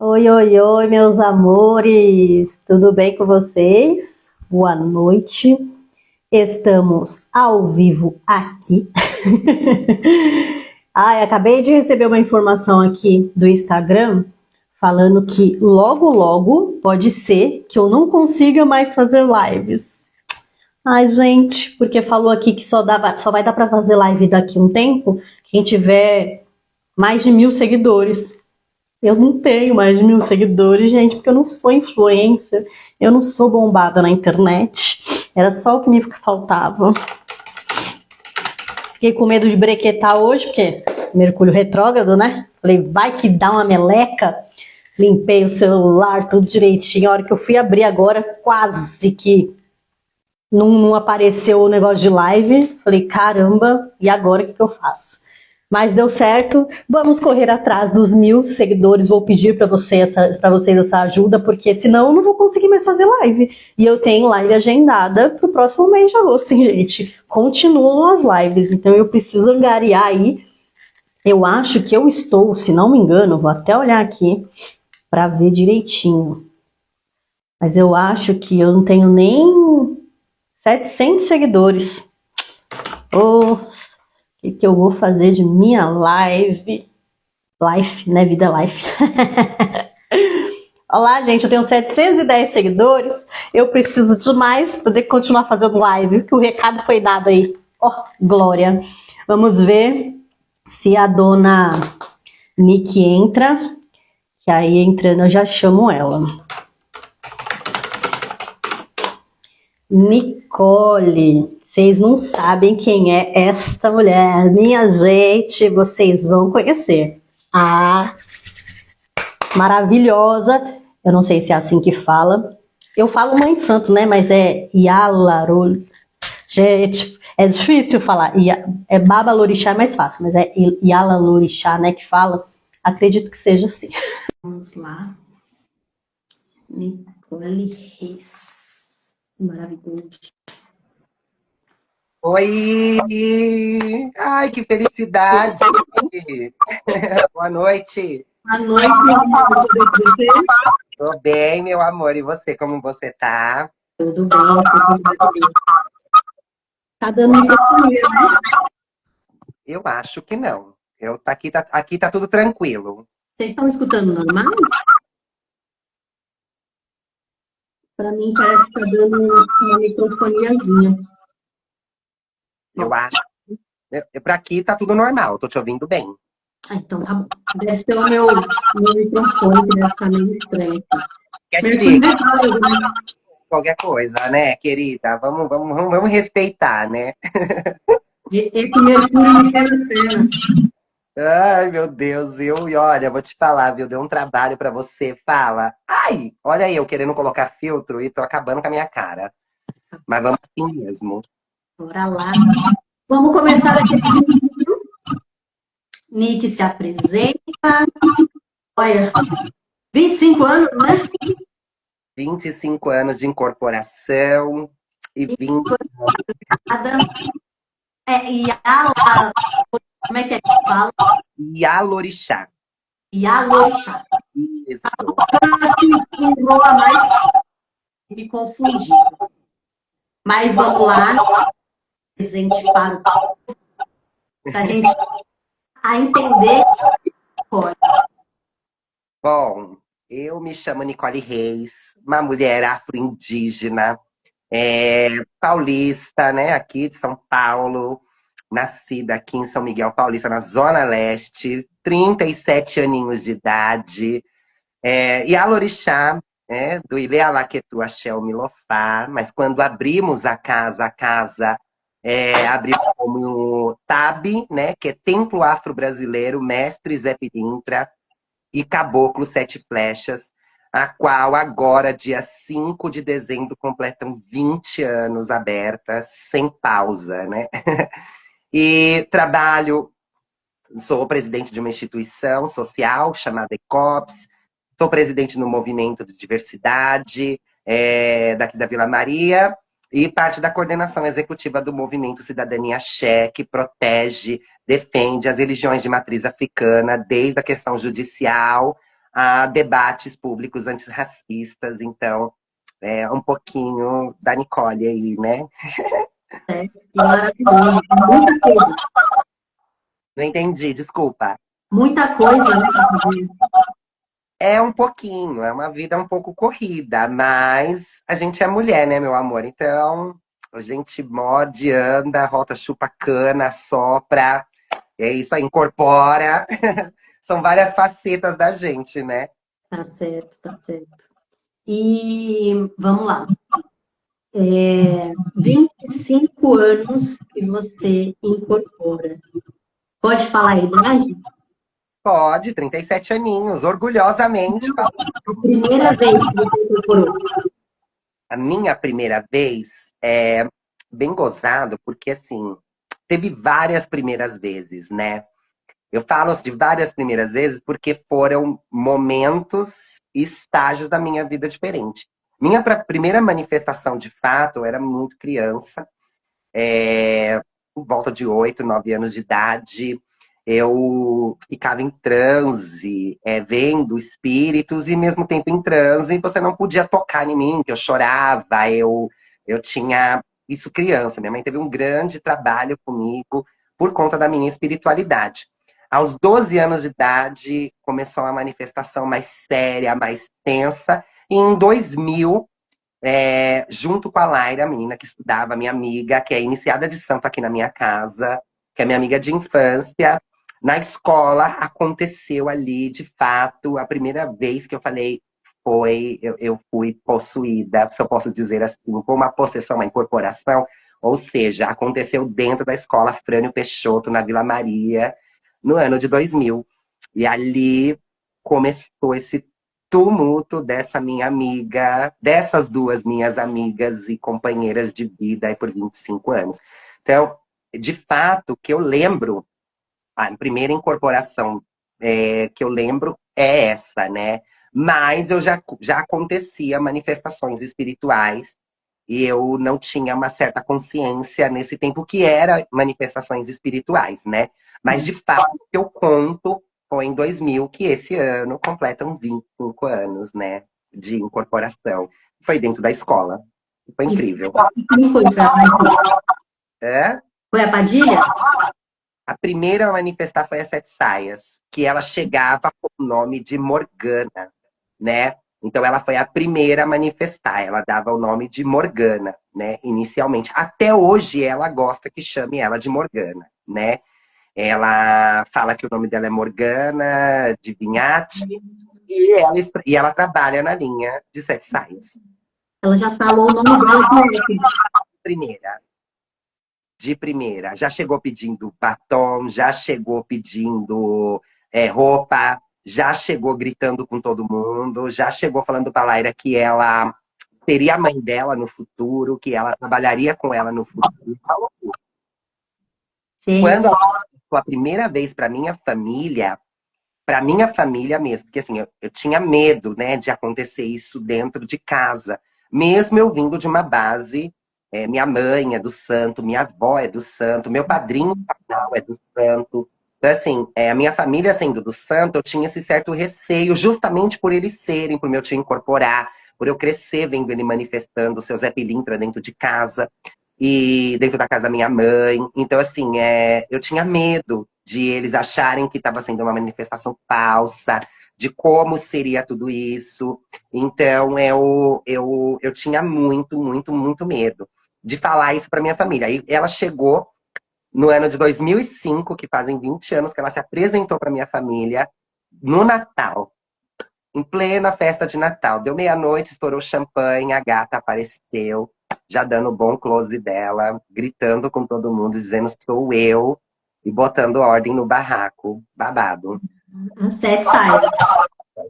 Oi, oi, oi, meus amores! Tudo bem com vocês? Boa noite. Estamos ao vivo aqui. Ai, acabei de receber uma informação aqui do Instagram falando que logo, logo pode ser que eu não consiga mais fazer lives. Ai, gente, porque falou aqui que só vai dar para fazer live daqui a um tempo quem tiver mais de 1.000 seguidores. Eu não tenho mais de 1.000 seguidores, gente, porque eu não sou influencer, eu não sou bombada na internet. Era só o que me faltava. Fiquei com medo de brequetar hoje, porque Mercúrio retrógrado, né? Falei, vai que dá uma meleca. Limpei o celular, tudo direitinho. A hora que eu fui abrir agora, quase que não apareceu o negócio de live. Falei, caramba, e agora o que eu faço? Mas deu certo, vamos correr atrás dos 1.000 seguidores. Vou pedir para vocês essa ajuda, porque senão eu não vou conseguir mais fazer live. E eu tenho live agendada para o próximo mês de agosto, hein, gente? Continuam as lives, então eu preciso angariar aí. Eu acho que eu estou, se não me engano, vou até olhar aqui para ver direitinho. Mas eu acho que eu não tenho nem 700 seguidores. Oh, o que eu vou fazer de minha live? Life, né? Vida life. Olá, gente, eu tenho 710 seguidores. Eu preciso de mais para poder continuar fazendo live, que o recado foi dado aí. Oh, glória. Vamos ver se a dona Nick entra, que aí entrando eu já chamo ela. Nicole, vocês não sabem quem é esta mulher. Minha gente, vocês vão conhecer. Ah, maravilhosa. Eu não sei se é assim que fala. Eu falo mãe de santo, né? Mas é Yalarol. Gente, é difícil falar. É Baba Lorixá é mais fácil, mas é Yala Lorixá, né? Que fala. Acredito que seja assim. Vamos lá. Nicole Reis. Maravilhoso. Oi! Ai, que felicidade! Boa noite! Boa noite, você? Tô bem, meu amor. E você, como você tá? Tudo bem, tudo bem. Tá dando microfonia, né? Eu acho que não. Aqui tá tudo tranquilo. Vocês estão escutando normal? Para mim parece que tá dando uma microfoniazinha. Eu acho. Pra aqui tá tudo normal. Tô te ouvindo bem. Ah, então tá bom. Deve ser o meu microfone que deve estar meio estranho. Quer Mercúrio dizer, retrógrado, né? qualquer coisa, né, querida? Vamos respeitar, né? Esse Mercúrio me quebra a perna. Ai, meu Deus, e olha, vou te falar, viu? Deu um trabalho pra você. Fala. Ai, olha aí, eu querendo colocar filtro e tô acabando com a minha cara. Mas vamos assim mesmo. Bora lá. Vamos começar daqui. Nick se apresenta. Olha, 25 anos, né? 25 anos de incorporação e 20 Nada. Yala, como é que fala? Yalorixá. Yalorixá. Isso. Que enrola mais, me confundir. Mas vamos lá, presente para o para a gente entender agora. Bom, eu me chamo Nicole Reis, uma mulher afro-indígena, paulista, né, aqui de São Paulo, nascida aqui em São Miguel Paulista, na Zona Leste, 37 aninhos de idade, e a Lorixá, do Ile Alaquetu Axé Milofá, mas quando abrimos a casa abrimos como TAB, né, que é Templo Afro-Brasileiro Mestre Zé Pilintra, e Caboclo Sete Flechas, a qual agora, dia 5 de dezembro, completam 20 anos abertas, sem pausa, né? E sou presidente de uma instituição social chamada ECOPS, sou presidente no movimento de diversidade daqui da Vila Maria, e parte da coordenação executiva do movimento Cidadania Axé, que protege, defende as religiões de matriz africana, desde a questão judicial a debates públicos antirracistas. Então, é um pouquinho da Nicole aí, né? E maravilhoso. Muita coisa. Não entendi, desculpa. Muita coisa, né, pra fazer. É um pouquinho, é uma vida um pouco corrida, mas a gente é mulher, né, meu amor? Então, a gente morde, anda, rota, chupa cana, sopra, é isso aí, incorpora. São várias facetas da gente, né? Tá certo, tá certo. E vamos lá. 25 anos que você incorpora. Pode falar a idade? Pode, 37 aninhos, orgulhosamente. A primeira vez que você incorporou. A minha primeira vez é bem gozado, porque assim, teve várias primeiras vezes, né? Eu falo de várias primeiras vezes porque foram momentos e estágios da minha vida diferente. Minha primeira manifestação, de fato, eu era muito criança, por volta de 8, 9 anos de idade. Eu ficava em transe, vendo espíritos, e mesmo tempo em transe, você não podia tocar em mim, que eu chorava, eu tinha isso criança. Minha mãe teve um grande trabalho comigo por conta da minha espiritualidade. Aos 12 anos de idade, começou uma manifestação mais séria, mais tensa, e em 2000, junto com a Laira, a menina que estudava, minha amiga, que é iniciada de santo aqui na minha casa, que é minha amiga de infância. Na escola aconteceu ali, de fato, a primeira vez que eu falei eu fui possuída, se eu posso dizer assim, foi uma possessão, uma incorporação, ou seja, aconteceu dentro da escola Frânio Peixoto, na Vila Maria, no ano de 2000. E ali começou esse tumulto dessa minha amiga, dessas duas minhas amigas e companheiras de vida aí por 25 anos. Então, de fato, que eu lembro, a primeira incorporação que eu lembro é essa, né? Mas eu já acontecia manifestações espirituais e eu não tinha uma certa consciência nesse tempo que era manifestações espirituais, né? Mas de fato, o que eu conto foi em 2000, que esse ano completam 25 anos, né? De incorporação. Foi dentro da escola. Foi E incrível. quem foi? Foi a Padilha? É? Foi a Padilha? A primeira a manifestar foi a Sete Saias, que ela chegava com o nome de Morgana, né? Então ela foi a primeira a manifestar, ela dava o nome de Morgana, né? Inicialmente. Até hoje ela gosta que chame ela de Morgana, né? Ela fala que o nome dela é Morgana de Vinhate e ela trabalha na linha de Sete Saias. Ela já falou o nome dela direto. Primeira. De primeira. Já chegou pedindo batom, já chegou pedindo roupa, já chegou gritando com todo mundo, já chegou falando para a Laira que ela seria a mãe dela no futuro, que ela trabalharia com ela no futuro. Gente, Quando ela foi a primeira vez para minha família mesmo, porque assim, eu tinha medo, né, de acontecer isso dentro de casa, mesmo eu vindo de uma base, minha mãe é do santo, minha avó é do santo, meu padrinho carnal é do santo. Então, assim, a minha família sendo do santo, eu tinha esse certo receio, justamente por eles serem, por meu tio incorporar, por eu crescer vendo ele manifestando o seu Zé Pilintra dentro de casa e dentro da casa da minha mãe. Então, assim, eu tinha medo de eles acharem que estava sendo uma manifestação falsa, de como seria tudo isso. Então, eu tinha muito, muito, muito medo de falar isso para minha família. Aí ela chegou no ano de 2005, que fazem 20 anos que ela se apresentou para minha família, no Natal. Em plena festa de Natal. Deu meia-noite, estourou champanhe, a gata apareceu, já dando um bom close dela, gritando com todo mundo, dizendo sou eu, e botando ordem no barraco. Babado. as 7 saias.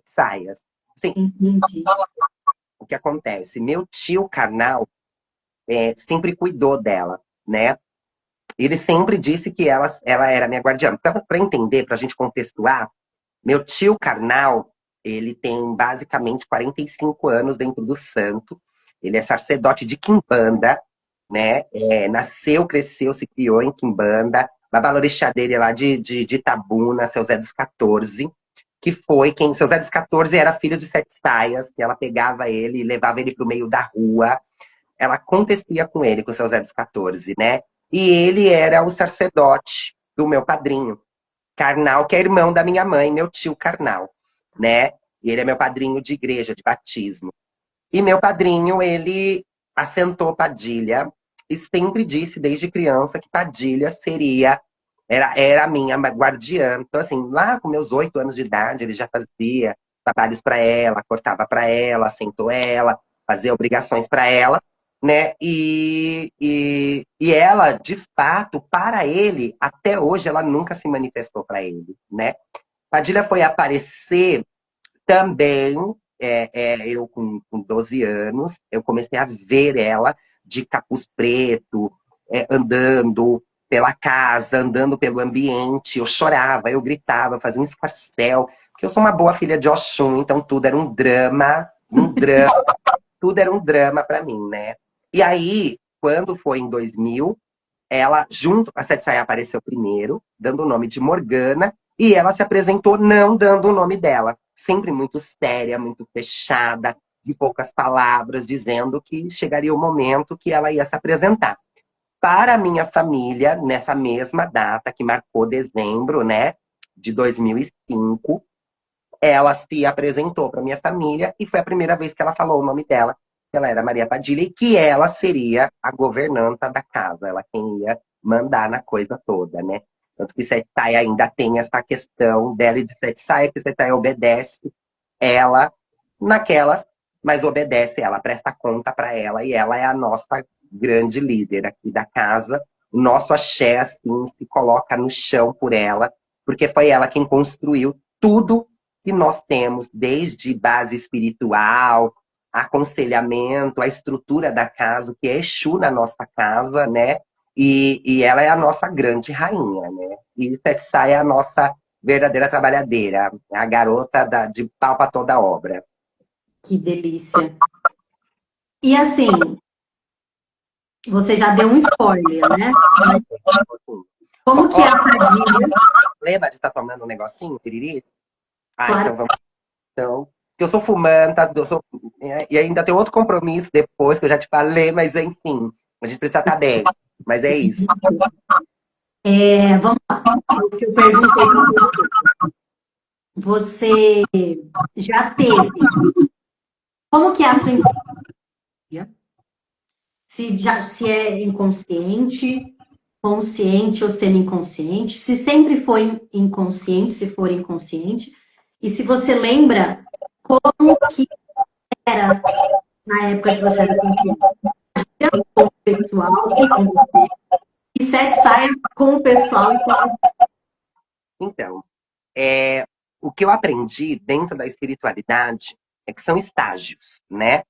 Saias. Sim, Entendi. o que acontece? Meu tio carnal sempre cuidou dela, né? Ele sempre disse que ela era minha guardiã. Para entender, para a gente contextuar, meu tio carnal, ele tem basicamente 45 anos dentro do santo. Ele é sacerdote de Quimbanda, né? Nasceu, cresceu, se criou em Quimbanda. Babalorixá dele é lá de Itabuna, seu Zé dos 14. que foi quem... Seu Zé dos 14 era filho de Sete Saias, que ela pegava ele e levava ele pro meio da rua. Ela acontecia com ele, com seu Zé dos 14, né? E ele era o sacerdote do meu padrinho, Karnal, que é irmão da minha mãe, meu tio Karnal, né? E ele é meu padrinho de igreja, de batismo. E meu padrinho, ele assentou Padilha e sempre disse desde criança que Padilha era a minha guardiã. Então, assim, lá com meus 8 anos de idade, ele já fazia trabalhos para ela, cortava para ela, assentou ela, fazia obrigações para ela, né? E ela, de fato, para ele, até hoje, ela nunca se manifestou para ele, né? Padilha foi aparecer também, eu com 12 anos, eu comecei a ver ela de capuz preto, andando pela casa, andando pelo ambiente. Eu chorava, eu gritava, fazia um escarcéu, porque eu sou uma boa filha de Oxum, então tudo era um drama, tudo era um drama para mim, né? E aí, quando foi em 2000, ela, junto com a Sete Saia, apareceu primeiro, dando o nome de Morgana, e ela se apresentou não dando o nome dela. Sempre muito séria, muito fechada, de poucas palavras, dizendo que chegaria o momento que ela ia se apresentar. Para a minha família, nessa mesma data, que marcou dezembro, né, de 2005, ela se apresentou para minha família e foi a primeira vez que ela falou o nome dela. Ela era Maria Padilha e que ela seria a governanta da casa, ela quem ia mandar na coisa toda, né? Tanto que Sete Saia ainda tem essa questão dela e de Sete Saia, que Sete Saia obedece ela naquelas, mas obedece ela, presta conta para ela e ela é a nossa grande líder aqui da casa. O nosso axé, assim, se coloca no chão por ela, porque foi ela quem construiu tudo que nós temos, desde base espiritual, aconselhamento, a estrutura da casa, o que é Exu na nossa casa, né? E ela é a nossa grande rainha, né? E Sete Saia é a nossa verdadeira trabalhadeira, a garota de pau para toda obra. Que delícia. E assim, você já deu um spoiler, né? Como que é a Padilha? Lembra de estar tomando um negocinho, piriri? Claro. Então vamos. Então, eu sou fumanta, e ainda tem outro compromisso depois, que eu já te falei, mas enfim, a gente precisa estar bem. Mas é isso. Vamos lá. O que eu perguntei para você. Você já teve. Como que é a sua infância? Se é inconsciente, consciente ou semi-inconsciente, se sempre foi inconsciente, se for inconsciente, e se você lembra como que era na época que você era consciente, com o pessoal e com você, e Sete Saia com o pessoal e com você. Então, o que eu aprendi dentro da espiritualidade é que são estágios, né?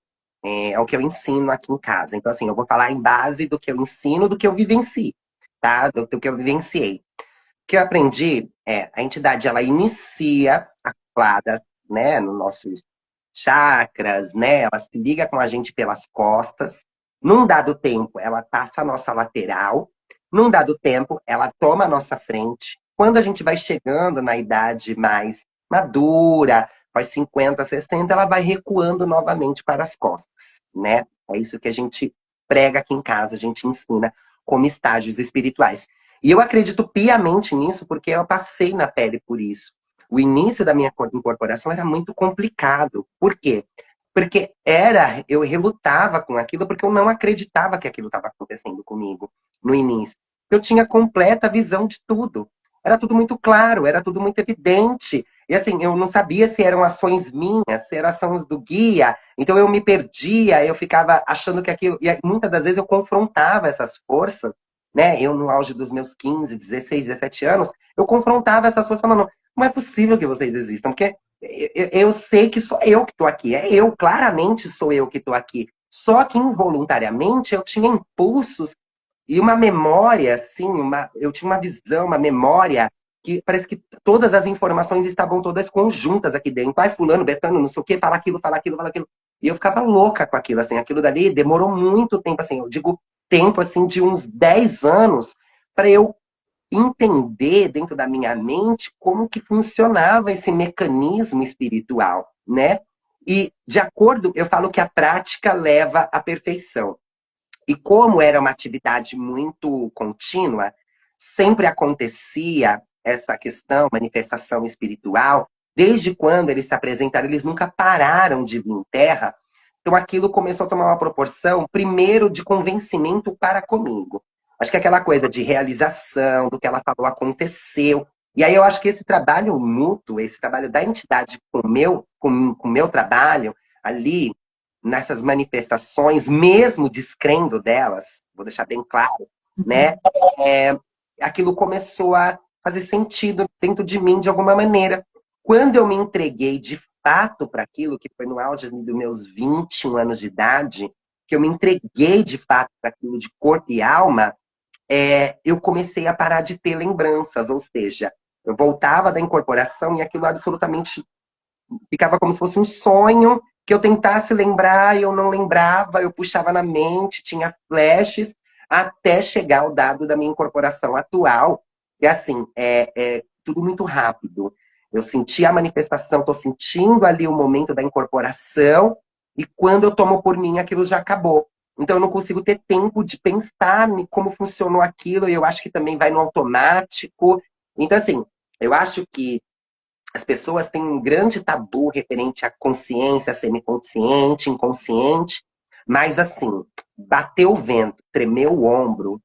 É o que eu ensino aqui em casa. Então, assim, eu vou falar em base do que eu ensino, do que eu vivencio, tá? Do que eu vivenciei. O que eu aprendi a entidade, ela inicia acoplada, né, nos nossos chakras, né? Ela se liga com a gente pelas costas. Num dado tempo, ela passa a nossa lateral. Num dado tempo, ela toma a nossa frente. Quando a gente vai chegando na idade mais madura, faz 50, 60, ela vai recuando novamente para as costas, né? É isso que a gente prega aqui em casa, a gente ensina como estágios espirituais. E eu acredito piamente nisso porque eu passei na pele por isso. O início da minha incorporação era muito complicado. Por quê? Porque eu relutava com aquilo porque eu não acreditava que aquilo estava acontecendo comigo no início. Eu tinha completa visão de tudo. Era tudo muito claro, era tudo muito evidente. E assim, eu não sabia se eram ações minhas, se eram ações do guia. Então eu me perdia, eu ficava achando que aquilo. E muitas das vezes eu confrontava essas forças, né? Eu, no auge dos meus 15, 16, 17 anos, eu confrontava essas forças falando: não é possível que vocês existam, porque eu sei que sou eu que estou aqui. Claramente sou eu que estou aqui. Só que involuntariamente eu tinha impulsos e uma memória, assim, eu tinha uma visão, uma memória, que parece que todas as informações estavam todas conjuntas aqui dentro. Ai, fulano, betano, não sei o quê, fala aquilo, fala aquilo, fala aquilo. E eu ficava louca com aquilo, assim. Aquilo dali demorou muito tempo, assim. Eu digo tempo, assim, de uns 10 anos para eu entender dentro da minha mente como que funcionava esse mecanismo espiritual, né? E de acordo, eu falo que a prática leva à perfeição. E como era uma atividade muito contínua, sempre acontecia essa questão, manifestação espiritual, desde quando eles se apresentaram, eles nunca pararam de vir em terra. Então aquilo começou a tomar uma proporção, primeiro, de convencimento para comigo. Acho que aquela coisa de realização, do que ela falou aconteceu. E aí eu acho que esse trabalho mútuo, esse trabalho da entidade com o meu trabalho, ali, nessas manifestações, mesmo descrendo delas, vou deixar bem claro, né? É, aquilo começou a fazer sentido dentro de mim de alguma maneira. Quando eu me entreguei de fato para aquilo, que foi no auge dos meus 21 anos de idade, que eu me entreguei de fato para aquilo de corpo e alma, eu comecei a parar de ter lembranças, ou seja, eu voltava da incorporação e aquilo absolutamente ficava como se fosse um sonho que eu tentasse lembrar e eu não lembrava, eu puxava na mente, tinha flashes, até chegar ao dado da minha incorporação atual. E assim, é tudo muito rápido. Eu senti a manifestação, estou sentindo ali o momento da incorporação, e quando eu tomo por mim, aquilo já acabou. Então eu não consigo ter tempo de pensar em como funcionou aquilo, e eu acho que também vai no automático. Então, assim, eu acho que as pessoas têm um grande tabu referente à consciência semiconsciente, inconsciente, mas assim, bateu o vento, tremeu o ombro,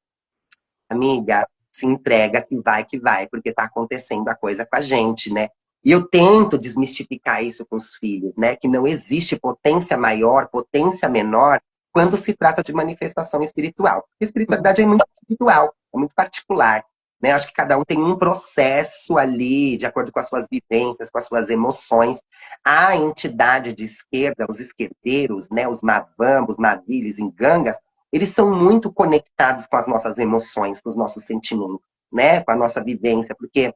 amiga, se entrega que vai, porque tá acontecendo a coisa com a gente, né? E eu tento desmistificar isso com os filhos, né? Que não existe potência maior, potência menor, quando se trata de manifestação espiritual. A espiritualidade é muito espiritual, é muito particular. Né? Acho que cada um tem um processo ali, de acordo com as suas vivências, com as suas emoções. A entidade de esquerda, os esquerdeiros, né? Os mavambos, maviles, engangas, eles são muito conectados com as nossas emoções, com os nossos sentimentos, né? Com a nossa vivência, porque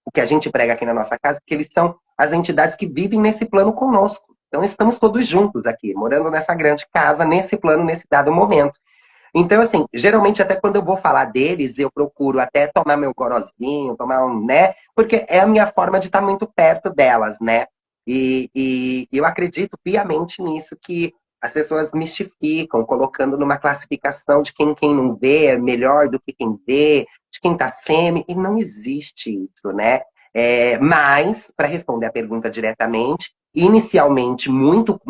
o que a gente prega aqui na nossa casa, é que eles são as entidades que vivem nesse plano conosco. Então, estamos todos juntos aqui, morando nessa grande casa, nesse plano, nesse dado momento. Então, assim, geralmente até quando eu vou falar deles, eu procuro até tomar meu gorozinho, tomar um, né? Porque é a minha forma de estar muito perto delas, né? E eu acredito piamente nisso, que as pessoas mistificam, colocando numa classificação de quem não vê é melhor do que quem vê, de quem tá semi, e não existe isso, né? Mas, para responder a pergunta diretamente, inicialmente muito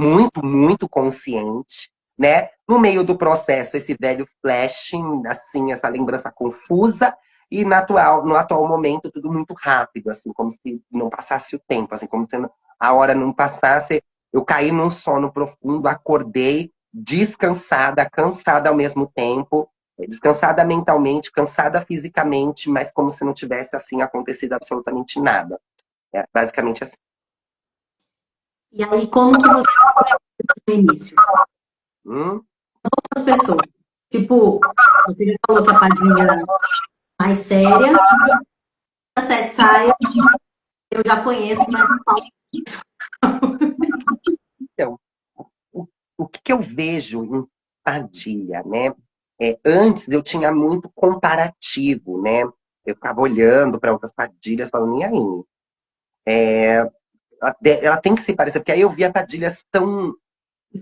consciente, né? No meio do processo, esse velho flashing, assim, essa lembrança confusa, e no atual momento, tudo muito rápido, assim, como se não passasse o tempo, assim, como se a hora não passasse. Eu caí num sono profundo, acordei descansada, cansada ao mesmo tempo, descansada mentalmente, cansada fisicamente, mas como se não tivesse, assim, acontecido absolutamente nada. É basicamente assim. E aí, como que você no início? Hum? As pessoas. Tipo, você já falou que a Padrinha é mais séria. A Sete Saia, eu já conheço, mas não falo. Então, o que eu vejo em Padilha, né? Antes eu tinha muito comparativo, né? Eu ficava olhando para outras Padilhas falando, e aí? Ela tem que se parecer, porque aí eu via Padilhas tão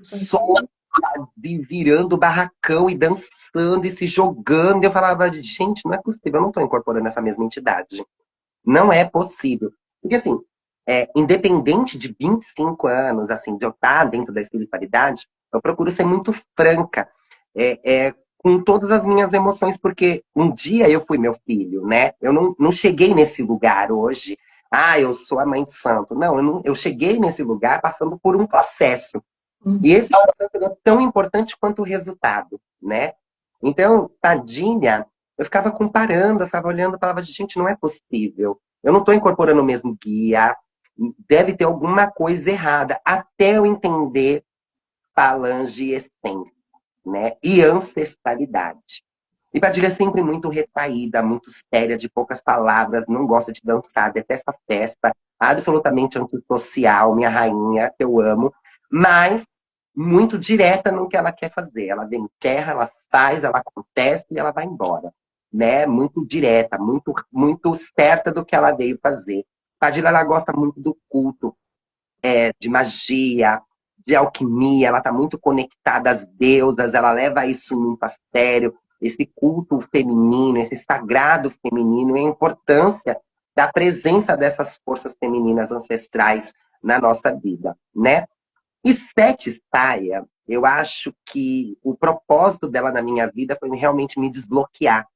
soltas e virando barracão e dançando e se jogando. E eu falava, gente, não é possível, eu não estou incorporando essa mesma entidade. Não é possível. Porque assim, independente de 25 anos, assim, de eu estar dentro da espiritualidade, eu procuro ser muito franca com todas as minhas emoções, porque um dia eu fui meu filho, né? Eu não cheguei nesse lugar hoje. Ah, eu sou a mãe de santo. Eu cheguei nesse lugar passando por um processo. E esse processo é tão importante quanto o resultado, né? Então, tadinha, eu ficava comparando, eu ficava olhando, eu falava, gente, não é possível. Eu não estou incorporando o mesmo guia, deve ter alguma coisa errada, até eu entender falange e essência, né? E ancestralidade. E Padilha é sempre muito retraída, muito séria, de poucas palavras, não gosta de dançar, detesta festa, absolutamente antissocial, minha rainha, que eu amo, mas muito direta no que ela quer fazer. Ela vem em terra, ela faz, ela acontece e ela vai embora. né? Muito direta, muito certa do que ela veio fazer. Padilha, ela gosta muito do culto, de magia, de alquimia, ela está muito conectada às deusas, ela leva isso muito a sério, esse culto feminino, esse sagrado feminino, e a importância da presença dessas forças femininas ancestrais na nossa vida, né? E Sete Saia, eu acho que o propósito dela na minha vida foi realmente me desbloquear.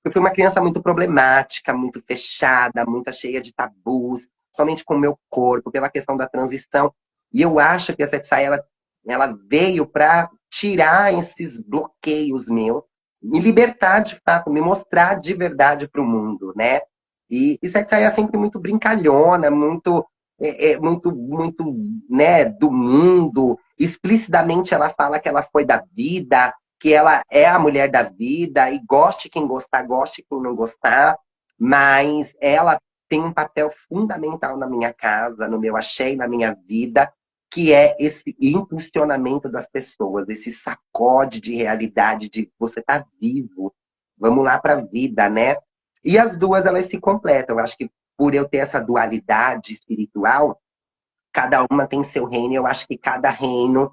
Eu fui uma criança muito problemática, muito fechada, muito cheia de tabus, somente com o meu corpo, pela questão da transição. E eu acho que a Sete Saia, ela veio para tirar esses bloqueios meus, me libertar de fato, me mostrar de verdade para o mundo, né? E Sete Saia é sempre muito brincalhona, muito, né, do mundo. Explicitamente ela fala que ela foi da vida, que ela é a mulher da vida, e goste quem gostar, goste quem não gostar, mas ela tem um papel fundamental na minha casa, no meu axé e na minha vida, que é esse impulsionamento das pessoas, esse sacode de realidade, de você tá vivo, vamos lá para a vida, né? E as duas, elas se completam. Eu acho que por eu ter essa dualidade espiritual, cada uma tem seu reino, e eu acho que cada reino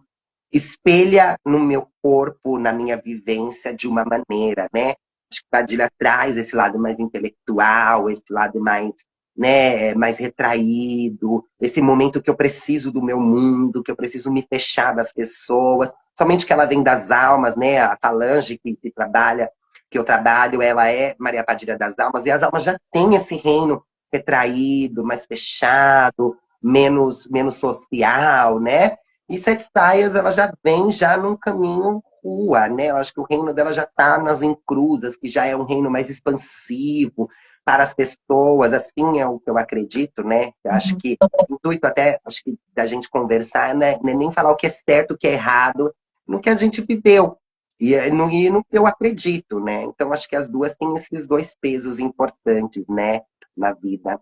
espelha no meu corpo, na minha vivência, de uma maneira, né? Acho que Padilha traz esse lado mais intelectual, esse lado mais, né, mais retraído, esse momento que eu preciso do meu mundo, que eu preciso me fechar das pessoas, somente que ela vem das almas, né? A falange que trabalha, que eu trabalho, ela é Maria Padilha das almas, e as almas já têm esse reino retraído, mais fechado, menos social, né? E Sete Saias, ela já vem já num caminho rua, né? Eu acho que o reino dela já está nas encruzas, que já é um reino mais expansivo para as pessoas, assim é o que eu acredito, né? Eu acho que o intuito até, acho que da gente conversar, né? Não é nem falar o que é certo, o que é errado, no que a gente viveu. E no que eu acredito, né? Então, acho que as duas têm esses dois pesos importantes, né? Na vida.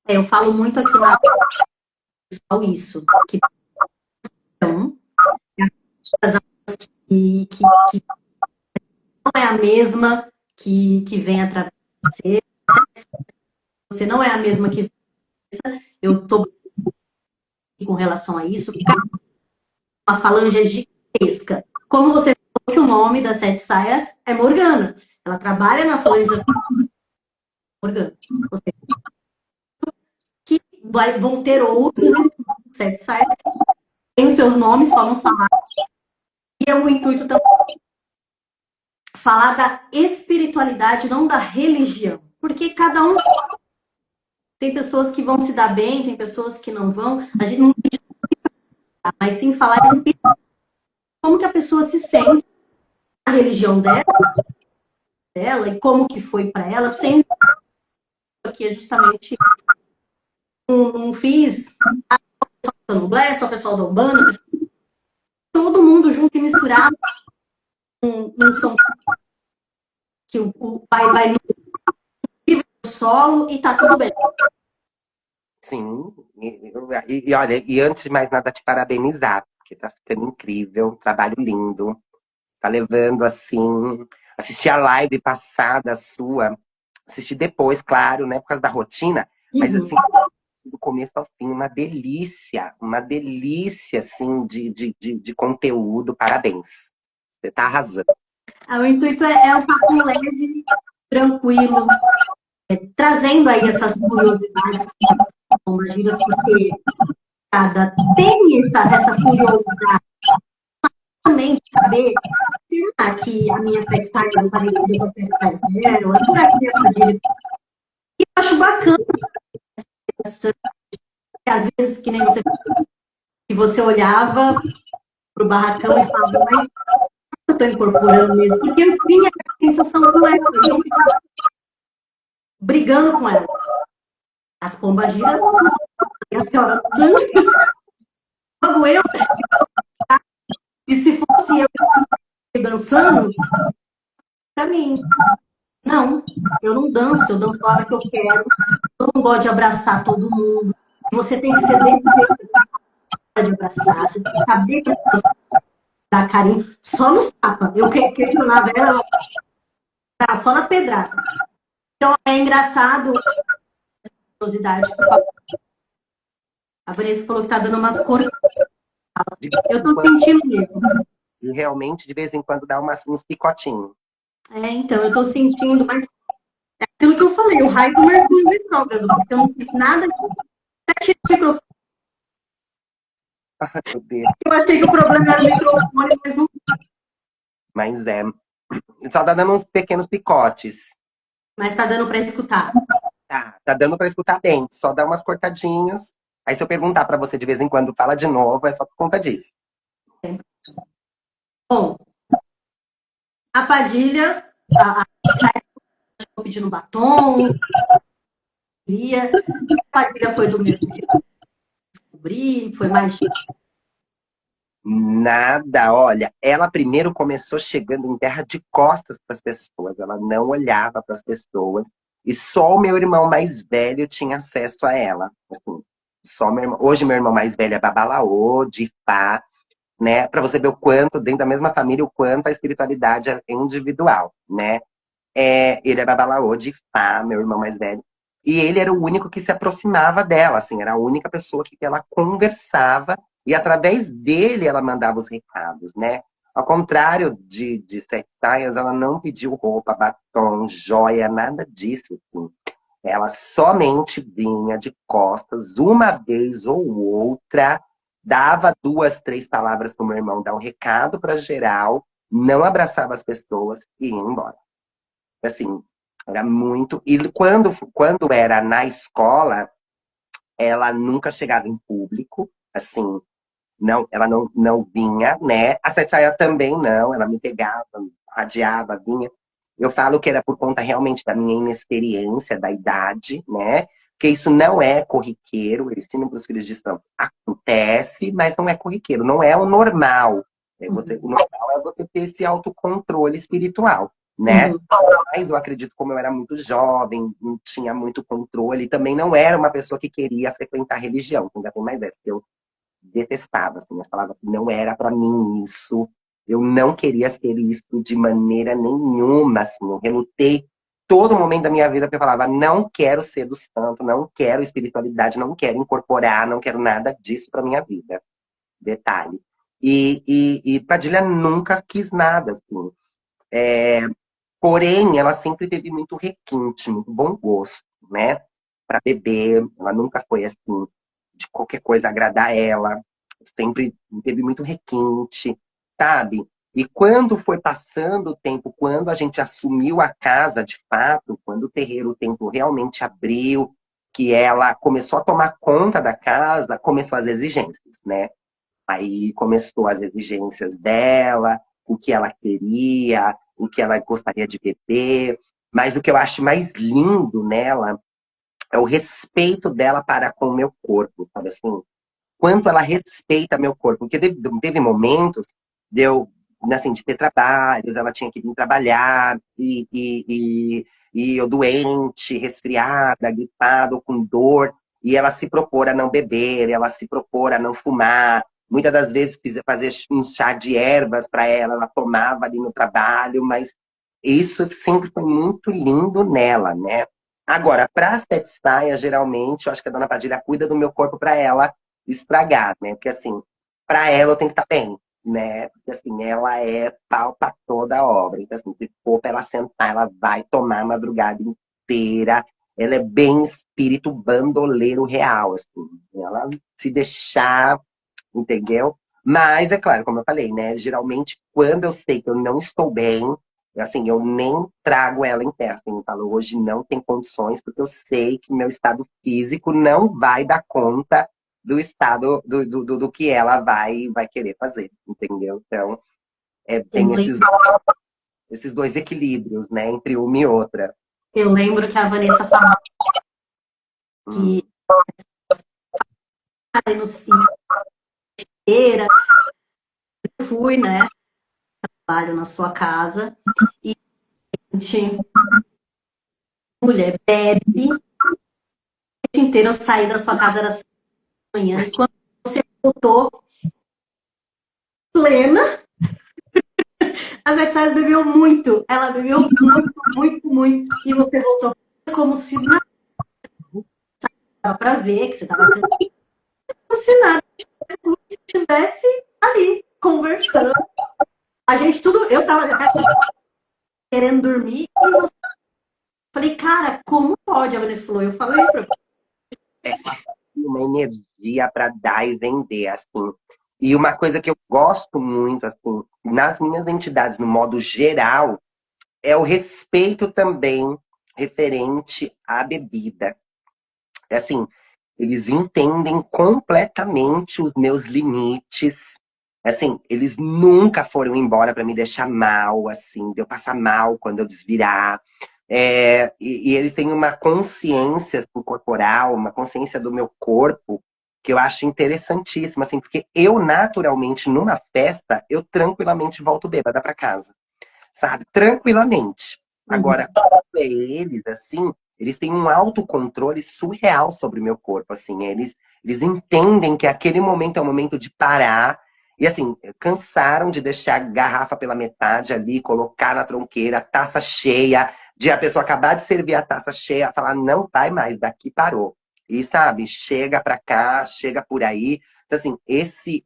Eu falo muito aqui na pessoal isso, que então, as almas que não é a mesma que vem através de você, você não é a mesma que eu estou com relação a isso, uma falange é gigantesca. Como você falou que o nome das Sete Saias é Morgana, ela trabalha na falange das Morgana. Ou seja, que vão ter outros Sete Saias que têm os seus nomes, só não falar. E é o intuito também falar da espiritualidade, não da religião. Porque cada um tem pessoas que vão se dar bem, tem pessoas que não vão. A gente não tem, mas sim falar espiritualidade, como que a pessoa se sente, a religião dela e como que foi para ela, sempre que é justamente não fiz só o candomblé, só o pessoal da Umbanda, todo mundo junto e misturado, não são que o pai vai no solo e tá tudo bem. Sim, e olha, e antes de mais nada, te parabenizar, porque tá ficando incrível, um trabalho lindo. Tá levando assim. Assisti a live passada sua, assisti depois, claro, né, por causa da rotina, mas assim, do começo ao fim, uma delícia, assim, de conteúdo. Parabéns. Você tá arrasando. O intuito é um papo leve, tranquilo, trazendo aí essas curiosidades, imagina, porque cada tem essas curiosidades, também saber será que a minha sexagem não parecida com a sexagem zero, ou será que essa direção. E eu acho bacana, que às vezes, que nem você, que você olhava pro barracão e falava, mas eu estou incorporando mesmo, porque eu tinha a sensação com ela, eu ficava brigando com ela. As pombas giram, a senhora logo eu, e se fosse eu dançando, pra mim, não, eu não danço, eu danço a hora que eu quero, eu não gosto de abraçar todo mundo, você tem que ser dentro de abraçar, você tem que saber que dar carinho, só nos tapas, eu questionava ela, Tá, só na pedrada. Então é engraçado a curiosidade. A Vanessa falou que tá dando umas cores. De vez Eu em tô quando, sentindo mesmo. e realmente, de vez em quando, dá uns picotinhos. Então, eu tô sentindo, mas é aquilo que eu falei, o raio do Mercúrio retrógrado, porque eu não fiz nada disso. Até tirei o microfone. Meu Deus. Eu achei que o problema era o microfone, mas não. Mas só tá dando uns pequenos picotes. Mas tá dando pra escutar. Tá dando pra escutar bem, só dá umas cortadinhas. Aí se eu perguntar pra você de vez em quando, fala de novo, é só por conta disso. Bom, a Padilha, a pedindo batom, a Padilha foi do mesmo jeito que descobri, foi mais. Nada, olha, ela primeiro começou chegando em terra de costas para as pessoas, ela não olhava para as pessoas, e só o meu irmão mais velho tinha acesso a ela. Assim, só meu irmão. Hoje meu irmão mais velho é babalaô, de Fá, né? Para você ver o quanto, dentro da mesma família, o quanto a espiritualidade é individual, né? Ele é babalaô de Fá, meu irmão mais velho. E ele era o único que se aproximava dela, assim, era a única pessoa que ela conversava e através dele ela mandava os recados, né? Ao contrário de Sete Saias, ela não pediu roupa, batom, joia, nada disso, assim. Ela somente vinha de costas, uma vez ou outra, dava duas, três palavras para o meu irmão, dar um recado para geral, não abraçava as pessoas e ia embora. Assim, era muito. E quando era na escola, ela nunca chegava em público, assim, não, ela não vinha, né? A Saia também não, ela me pegava, radiava, vinha. Eu falo que era por conta realmente da minha inexperiência, da idade, né? Porque isso não é corriqueiro, eu ensino para os filhos de santo. Acontece, mas não é corriqueiro, não é o normal. O normal é você ter esse autocontrole espiritual, né? Uhum. Mas eu acredito, como eu era muito jovem, não tinha muito controle, também não era uma pessoa que queria frequentar religião, ainda tem mais essa, que eu detestava, assim, eu falava que não era para mim isso, eu não queria ser isso de maneira nenhuma, assim, eu relutei todo momento da minha vida porque eu falava, não quero ser do santo, não quero espiritualidade, não quero incorporar, não quero nada disso para minha vida. Detalhe. E Padilha nunca quis nada, assim. Porém, ela sempre teve muito requinte, muito bom gosto, né? Para beber, ela nunca foi assim, de qualquer coisa agradar ela. Sempre teve muito requinte, sabe? E quando foi passando o tempo, quando a gente assumiu a casa de fato, quando o terreiro, o tempo realmente abriu, que ela começou a tomar conta da casa, começou as exigências, né? Aí começou as exigências dela, o que ela queria, o que ela gostaria de beber. Mas o que eu acho mais lindo nela é o respeito dela para com o meu corpo, sabe assim? Quanto ela respeita meu corpo. Porque teve momentos de eu, assim, de ter trabalhos, ela tinha que vir trabalhar, e eu doente, resfriada, gripada, ou com dor, e ela se propor a não beber, ela se propor a não fumar. Muitas das vezes fazer um chá de ervas para ela, ela tomava ali no trabalho, mas isso sempre foi muito lindo nela, né? Agora, para as Tetsaia, geralmente, eu acho que a dona Padilha cuida do meu corpo para ela estragar, né? Porque assim, para ela eu tenho que estar bem, né? Porque assim, ela é pau pra toda a obra. Então, assim, se for pra ela sentar, ela vai tomar a madrugada inteira. Ela é bem espírito bandoleiro real, assim. Ela se deixar, entendeu? Mas, é claro, como eu falei, né? Geralmente, quando eu sei que eu não estou bem, assim, eu nem trago ela em terra. Assim, eu falo, hoje não tem condições, porque eu sei que meu estado físico não vai dar conta do estado do que ela vai querer fazer, entendeu? Então, Eu tem lembro, esses dois equilíbrios, né, entre uma e outra. eu lembro que a Vanessa falava que Hum. ali no feira, eu fui, né? Trabalho na sua casa e a gente, mulher bebe o dia inteiro. Eu saí da sua casa, era 5 da manhã, e quando você voltou plena, A Zé bebeu muito. Ela bebeu muito, muito, muito. E você voltou como se nada dava pra ver, que você tava como se nada estivesse ali, conversando. A gente tudo. Eu tava querendo dormir e você. Falei, cara, como pode? A Vanessa falou, eu falei pra É uma energia para dar e vender, assim. E uma coisa que eu gosto muito, assim, nas minhas entidades, no modo geral, é o respeito também referente à bebida. É assim, eles entendem completamente os meus limites. Assim, eles nunca foram embora para me deixar mal, assim, de eu passar mal quando eu desvirar. E eles têm uma consciência assim, corporal, uma consciência do meu corpo, que eu acho interessantíssima, assim, porque eu, naturalmente, numa festa, eu tranquilamente volto bêbada para casa, sabe? Tranquilamente. Agora, quando é eles, assim, eles têm um autocontrole surreal sobre o meu corpo, assim. Eles entendem que aquele momento é o momento de parar. E, assim, cansaram de deixar a garrafa pela metade ali, colocar na tronqueira, taça cheia, de a pessoa acabar de servir a taça cheia, falar, não vai mais, daqui parou. E, sabe, chega pra cá, chega por aí. Então, assim, esse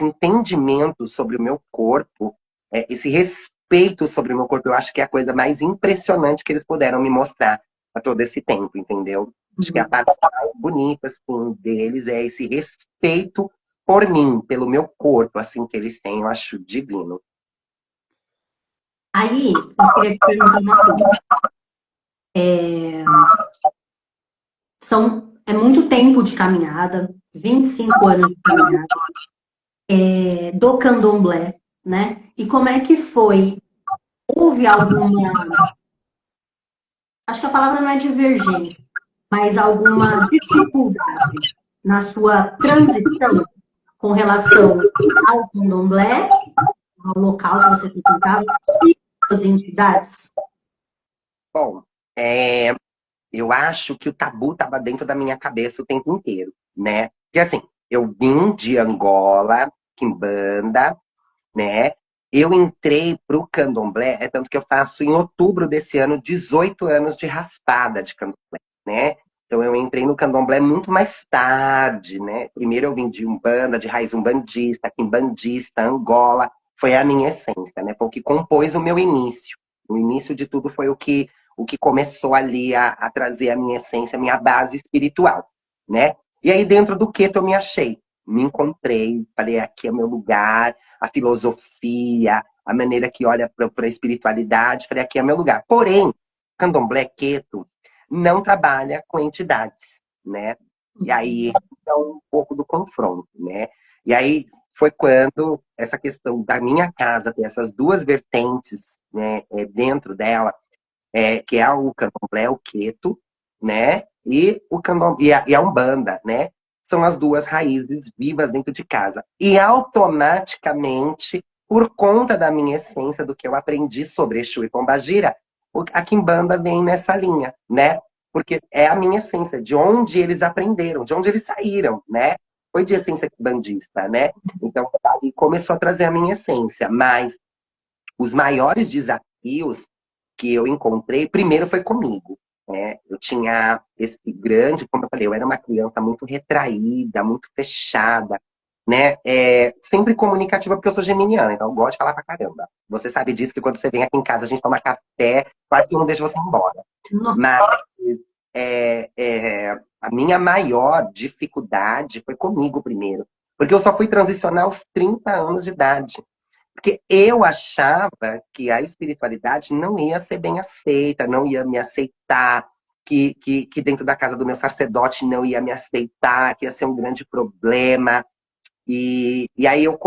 entendimento sobre o meu corpo, esse respeito sobre o meu corpo, eu acho que é a coisa mais impressionante que eles puderam me mostrar a todo esse tempo, entendeu? Acho que a parte mais bonita, assim, deles é esse respeito por mim, pelo meu corpo, assim, que eles têm, eu acho divino. Aí, eu queria te perguntar uma coisa. É muito tempo de caminhada, 25 anos de caminhada, do candomblé, né? E como é que foi? Houve alguma, acho que a palavra não é divergência, mas alguma dificuldade na sua transição com relação ao candomblé, ao local que você frequentava e as entidades? Bom, é, eu acho que o tabu estava dentro da minha cabeça o tempo inteiro, né? Porque assim, eu vim de Angola, Quimbanda, né? Eu entrei pro candomblé, é tanto que eu faço em outubro desse ano 18 anos de raspada de candomblé, né? Então eu entrei no candomblé muito mais tarde, né? Primeiro eu vim de Umbanda, de raiz umbandista, quimbandista, Angola, foi a minha essência, né? Foi o que compôs o meu início. O início de tudo foi o que começou ali a trazer a minha essência, a minha base espiritual, né? E aí dentro do Queto eu me achei, me encontrei, falei, aqui é o meu lugar, a filosofia, a maneira que olha para a espiritualidade, falei, aqui é meu lugar. Porém, Candomblé Queto não trabalha com entidades, né? E aí é um pouco do confronto, né? E aí foi quando essa questão da minha casa ter essas duas vertentes, né, dentro dela, que é o Candomblé, o Queto, né? E a Umbanda, né? São as duas raízes vivas dentro de casa. E automaticamente, por conta da minha essência, do que eu aprendi sobre Exu e Pombagira, a Quimbanda vem nessa linha, né? Porque é a minha essência, de onde eles aprenderam, de onde eles saíram, né? Foi de essência bandista, né? Então, aí começou a trazer a minha essência. Mas os maiores desafios que eu encontrei, primeiro foi comigo, né? Eu tinha esse grande, como eu falei, eu era uma criança muito retraída, muito fechada, né? Sempre comunicativa, porque eu sou geminiana, então eu gosto de falar pra caramba. Você sabe disso, que quando você vem aqui em casa, a gente toma café, quase que eu não deixo você ir embora. Mas a minha maior dificuldade foi comigo primeiro. Porque eu só fui transicionar aos 30 anos de idade. Porque eu achava que a espiritualidade não ia ser bem aceita, não ia me aceitar, que dentro da casa do meu sacerdote não ia me aceitar, que ia ser um grande problema. E aí eu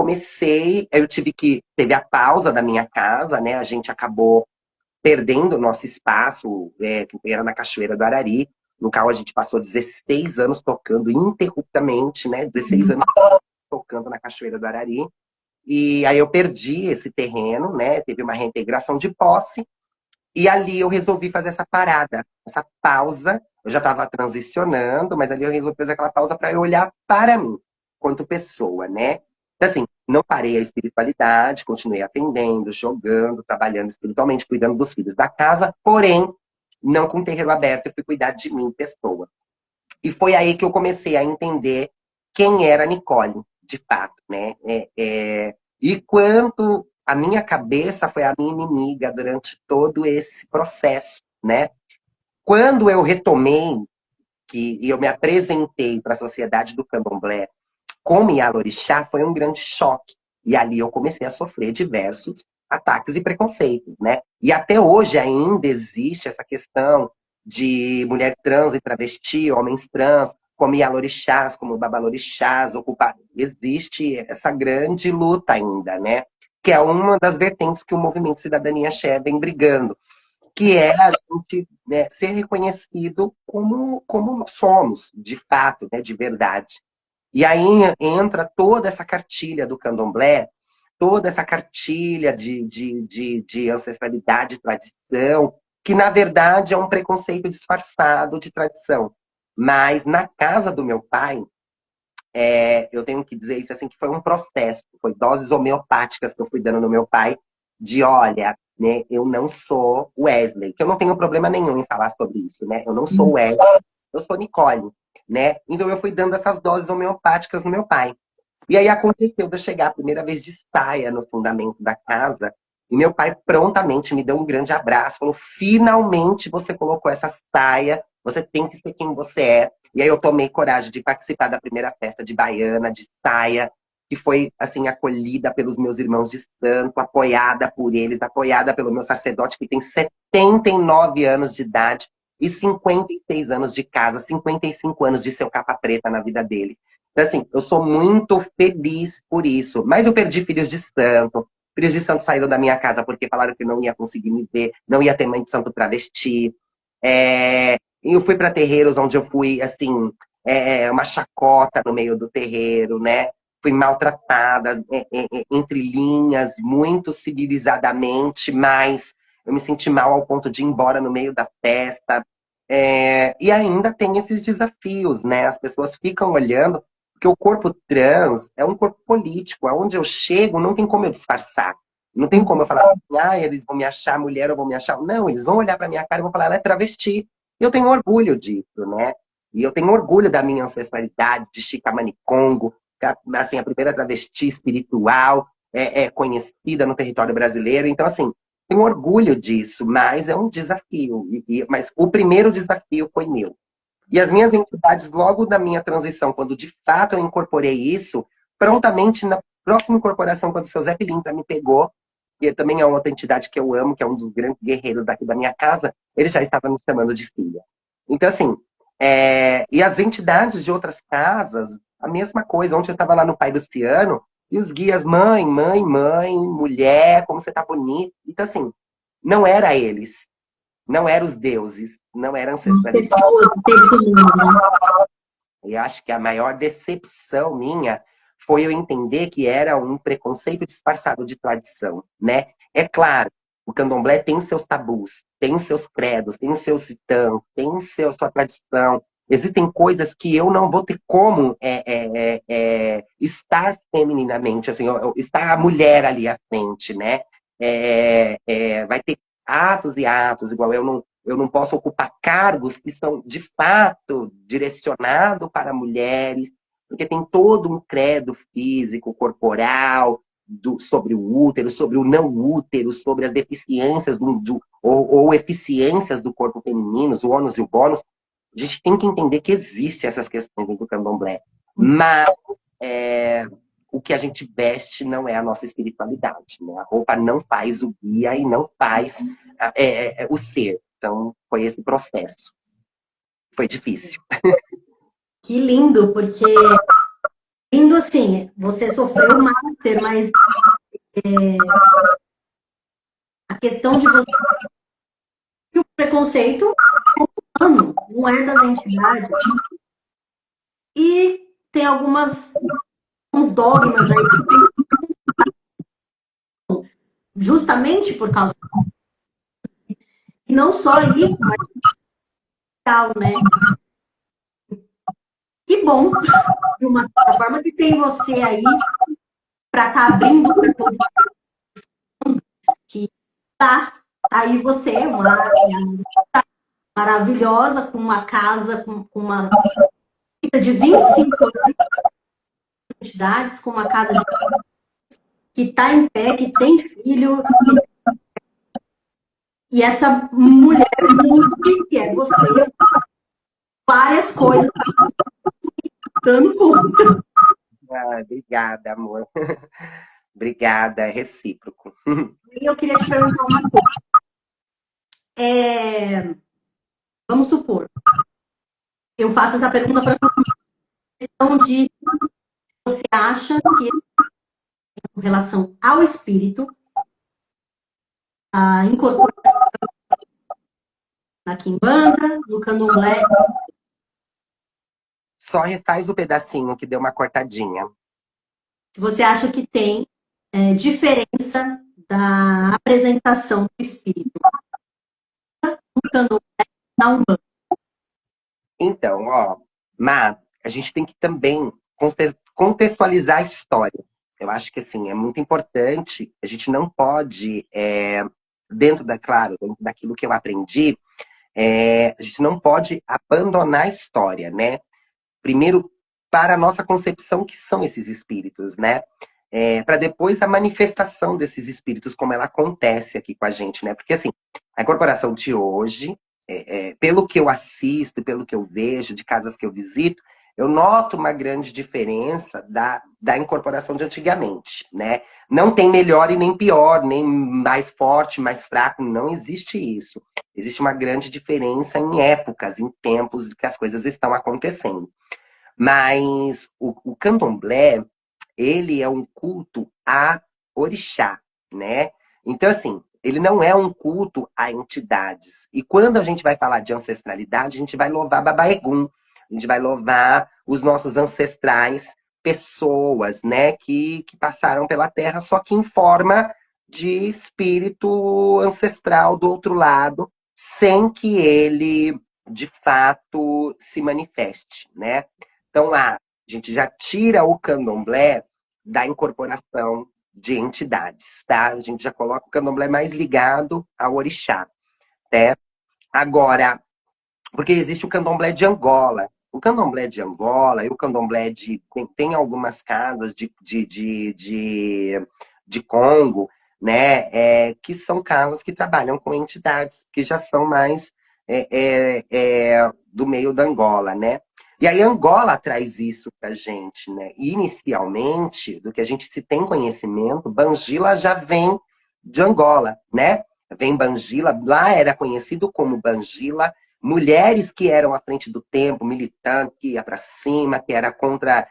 tive que, teve a pausa da minha casa, né? A gente acabou perdendo o nosso espaço, que era na Cachoeira do Arari, no qual a gente passou 16 anos tocando ininterruptamente, né? 16 anos tocando na Cachoeira do Arari. E aí eu perdi esse terreno, né? Teve uma reintegração de posse. E ali eu resolvi fazer essa parada, essa pausa. Eu já estava transicionando, mas ali eu resolvi fazer aquela pausa para eu olhar para mim, quanto pessoa, né? Então, assim, não parei a espiritualidade, continuei atendendo, jogando, trabalhando espiritualmente, cuidando dos filhos da casa, porém, não com o terreiro aberto, eu fui cuidar de mim, pessoa. E foi aí que eu comecei a entender quem era a Nicole, de fato, né? E quanto a minha cabeça foi a minha inimiga durante todo esse processo, né? Quando eu retomei e eu me apresentei para a sociedade do candomblé como Yalorixá, foi um grande choque. E ali eu comecei a sofrer diversos ataques e preconceitos, né? E até hoje ainda existe essa questão de mulher trans e travesti, homens trans, como Yalorixás, como Babalorixás, ocupar. Existe essa grande luta ainda, né? Que é uma das vertentes que o movimento Cidadania Axé vem brigando, que é a gente, né, ser reconhecido como somos, de fato, né, de verdade. E aí entra toda essa cartilha do candomblé, toda essa cartilha de ancestralidade, tradição, que na verdade é um preconceito disfarçado de tradição. Mas na casa do meu pai, eu tenho que dizer isso assim, que foi um processo, foi doses homeopáticas que eu fui dando no meu pai, de olha, né, eu não sou Wesley, que eu não tenho problema nenhum em falar sobre isso, né? Eu não sou Wesley, eu sou Nicole, né? Então eu fui dando essas doses homeopáticas no meu pai. E aí aconteceu de eu chegar a primeira vez de saia no fundamento da casa, e meu pai prontamente me deu um grande abraço, falou: finalmente você colocou essa saia, você tem que ser quem você é. E aí eu tomei coragem de participar da primeira festa de baiana, de saia, que foi, assim, acolhida pelos meus irmãos de santo, apoiada por eles, apoiada pelo meu sacerdote, que tem 79 anos de idade e 56 anos de casa, 55 anos de seu capa preta na vida dele. Então, assim, eu sou muito feliz por isso. Mas eu perdi filhos de santo. Filhos de santo saíram da minha casa porque falaram que não ia conseguir me ver, não ia ter mãe de santo travesti. Eu fui para terreiros onde eu fui, assim, uma chacota no meio do terreiro, né? Fui maltratada, entre linhas, muito civilizadamente, mas eu me senti mal ao ponto de ir embora no meio da festa. E ainda tem esses desafios, né? As pessoas ficam olhando, porque o corpo trans é um corpo político. Aonde eu chego, não tem como eu disfarçar. Não tem como eu falar assim, eles vão me achar mulher ou vão me achar. Não, eles vão olhar para minha cara e vão falar, ela é travesti. E eu tenho orgulho disso, né? E eu tenho orgulho da minha ancestralidade, de Chica Manicongo, assim, a primeira travesti espiritual conhecida no território brasileiro. Então, assim, tenho orgulho disso, mas é um desafio. Mas o primeiro desafio foi meu. E as minhas entidades, logo da minha transição, quando de fato eu incorporei isso, prontamente na próxima incorporação, quando o seu Zé Pilintra me pegou, que também é uma outra entidade que eu amo, que é um dos grandes guerreiros daqui da minha casa, ele já estava me chamando de filha. Então, assim, e as entidades de outras casas, a mesma coisa. Ontem eu estava lá no Pai Luciano, e os guias, mãe, mãe, mãe, mulher, como você tá bonita. Então, assim, não era eles, não eram os deuses, não era a ancestralidade. Pessoas definindo, né? E acho que a maior decepção minha foi eu entender que era um preconceito disfarçado de tradição, né? É claro, o candomblé tem seus tabus, tem seus credos, tem seus itãs, tem sua tradição. Existem coisas que eu não vou ter como estar femininamente, assim, estar a mulher ali à frente, né? Vai ter atos e atos, igual eu não posso ocupar cargos que são, de fato, direcionados para mulheres, porque tem todo um credo físico, corporal, sobre o útero, sobre o não útero, sobre as deficiências ou eficiências do corpo feminino, os ônus e o bônus. A gente tem que entender que existem essas questões dentro do candomblé. Mas o que a gente veste não é a nossa espiritualidade, né? A roupa não faz o guia e não faz o ser. Então, foi esse processo. Foi difícil. Que lindo, porque lindo assim, você sofreu o mártir, mas a questão de você que o preconceito é humano, não é das entidades. E tem uns dogmas aí justamente por causa e não só isso, mas tal, né? Que bom, de uma forma que tem você aí para estar abrindo para todo mundo que tá. Aí você é uma maravilhosa, com uma casa, com uma de 25 entidades, com uma casa que está em pé, que tem filho, e essa mulher multi, que é você, várias coisas dando conta. Obrigada, amor. Obrigada, é recíproco. E eu queria te perguntar uma coisa. Vamos supor, eu faço essa pergunta para questão de você acha que com relação ao espírito, a incorporação na Quimbanda, no Candomblé. Só refaz o pedacinho que deu uma cortadinha. Se você acha que tem diferença da apresentação do espírito no Candomblé na Umbanda. Então, ó, Má, a gente tem que também contextualizar a história. Eu acho que, assim, é muito importante. A gente não pode, claro, dentro daquilo que eu aprendi, a gente não pode abandonar a história, né? Primeiro, para a nossa concepção, que são esses espíritos, né? Para depois a manifestação desses espíritos, como ela acontece aqui com a gente, né? Porque, assim, a incorporação de hoje, pelo que eu assisto, pelo que eu vejo, de casas que eu visito, eu noto uma grande diferença da incorporação de antigamente, né? Não tem melhor e nem pior, nem mais forte, mais fraco, não existe isso. Existe uma grande diferença em épocas, em tempos que as coisas estão acontecendo. Mas o candomblé, ele é um culto a orixá, né? Então, assim, ele não é um culto a entidades. E quando a gente vai falar de ancestralidade, a gente vai louvar Baba Egum, a gente vai louvar os nossos ancestrais, pessoas, né, que passaram pela Terra, só que em forma de espírito ancestral do outro lado, sem que ele, de fato, se manifeste, né? Então lá, a gente já tira o candomblé da incorporação de entidades, tá? A gente já coloca o candomblé mais ligado ao orixá, né? Agora, porque existe o candomblé de Angola. O candomblé de Angola e o candomblé de... Tem algumas casas de Congo, né? Que são casas que trabalham com entidades que já são mais do meio da Angola, né? E aí Angola traz isso pra gente, né? Inicialmente, do que a gente se tem conhecimento, Bangila já vem de Angola, né? Vem Bangila, lá era conhecido como Bangila, mulheres que eram à frente do tempo, militantes, que ia para cima, que era contra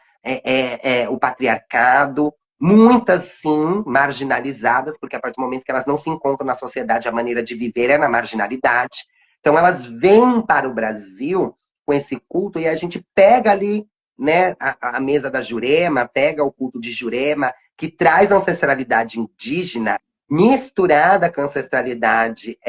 o patriarcado, muitas sim marginalizadas, porque a partir do momento que elas não se encontram na sociedade, a maneira de viver é na marginalidade. Então elas vêm para o Brasil com esse culto e a gente pega ali, né, a mesa da Jurema, pega o culto de Jurema, que traz ancestralidade indígena misturada com ancestralidade